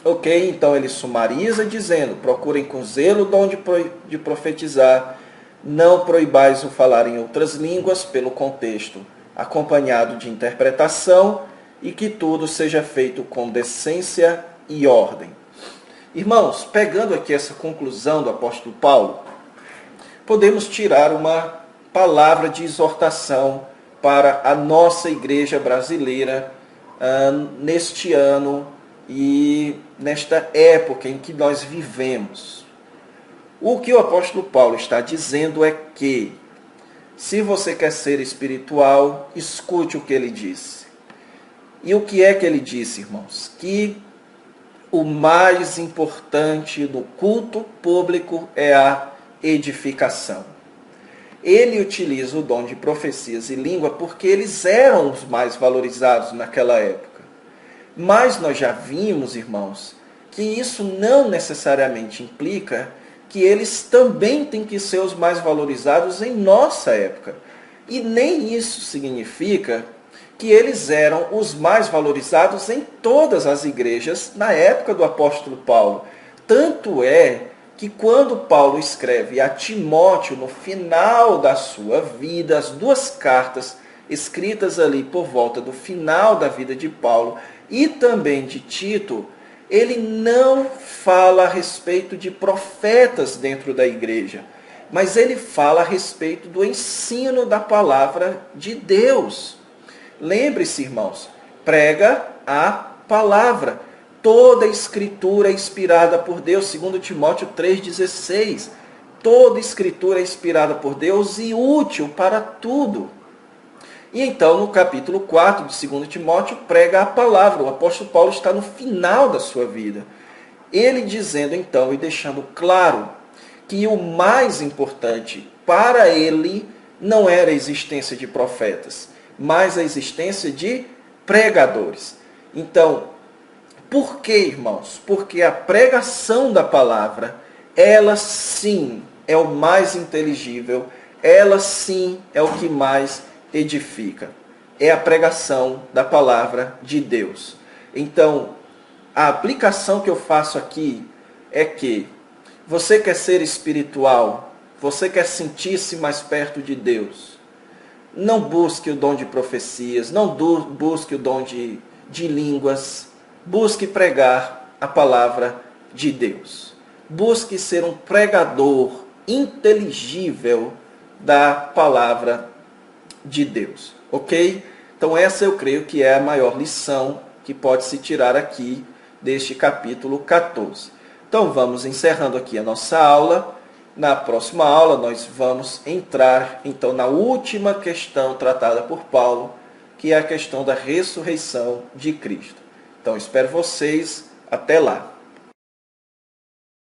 Ok? Então ele sumariza dizendo: procurem com zelo o dom de profetizar, não proibais o falar em outras línguas, pelo contexto, acompanhado de interpretação, e que tudo seja feito com decência e ordem. Irmãos, pegando aqui essa conclusão do apóstolo Paulo, podemos tirar uma palavra de exortação para a nossa igreja brasileira neste ano e nesta época em que nós vivemos. O que o apóstolo Paulo está dizendo é que, se você quer ser espiritual, escute o que ele disse. E o que é que ele disse, irmãos? Que o mais importante no culto público é a edificação. Ele utiliza o dom de profecias e língua porque eles eram os mais valorizados naquela época. Mas nós já vimos, irmãos, que isso não necessariamente implica que eles também têm que ser os mais valorizados em nossa época. E nem isso significa que eles eram os mais valorizados em todas as igrejas na época do apóstolo Paulo. Tanto é que quando Paulo escreve a Timóteo, no final da sua vida, as duas cartas escritas ali por volta do final da vida de Paulo e também de Tito, ele não fala a respeito de profetas dentro da igreja, mas ele fala a respeito do ensino da palavra de Deus. Lembre-se, irmãos, prega a palavra. Toda a escritura é inspirada por Deus, segundo Timóteo 3,16. Toda escritura é inspirada por Deus e útil para tudo. E então, no capítulo 4 de 2 Timóteo, prega a palavra. O apóstolo Paulo está no final da sua vida. Ele dizendo então e deixando claro que o mais importante para ele não era a existência de profetas, mas a existência de pregadores. Então, Por quê, irmãos? Porque a pregação da palavra, ela sim é o mais inteligível, ela sim é o que mais edifica. É a pregação da palavra de Deus. Então, a aplicação que eu faço aqui é que você quer ser espiritual, você quer sentir-se mais perto de Deus. Não busque o dom de profecias, não busque o dom de línguas, busque pregar a palavra de Deus. Busque ser um pregador inteligível da palavra de Deus, ok? Então essa eu creio que é a maior lição que pode se tirar aqui deste capítulo 14. Então vamos encerrando aqui a nossa aula. Na próxima aula nós vamos entrar então na última questão tratada por Paulo, que é a questão da ressurreição de Cristo. Então espero vocês, até lá.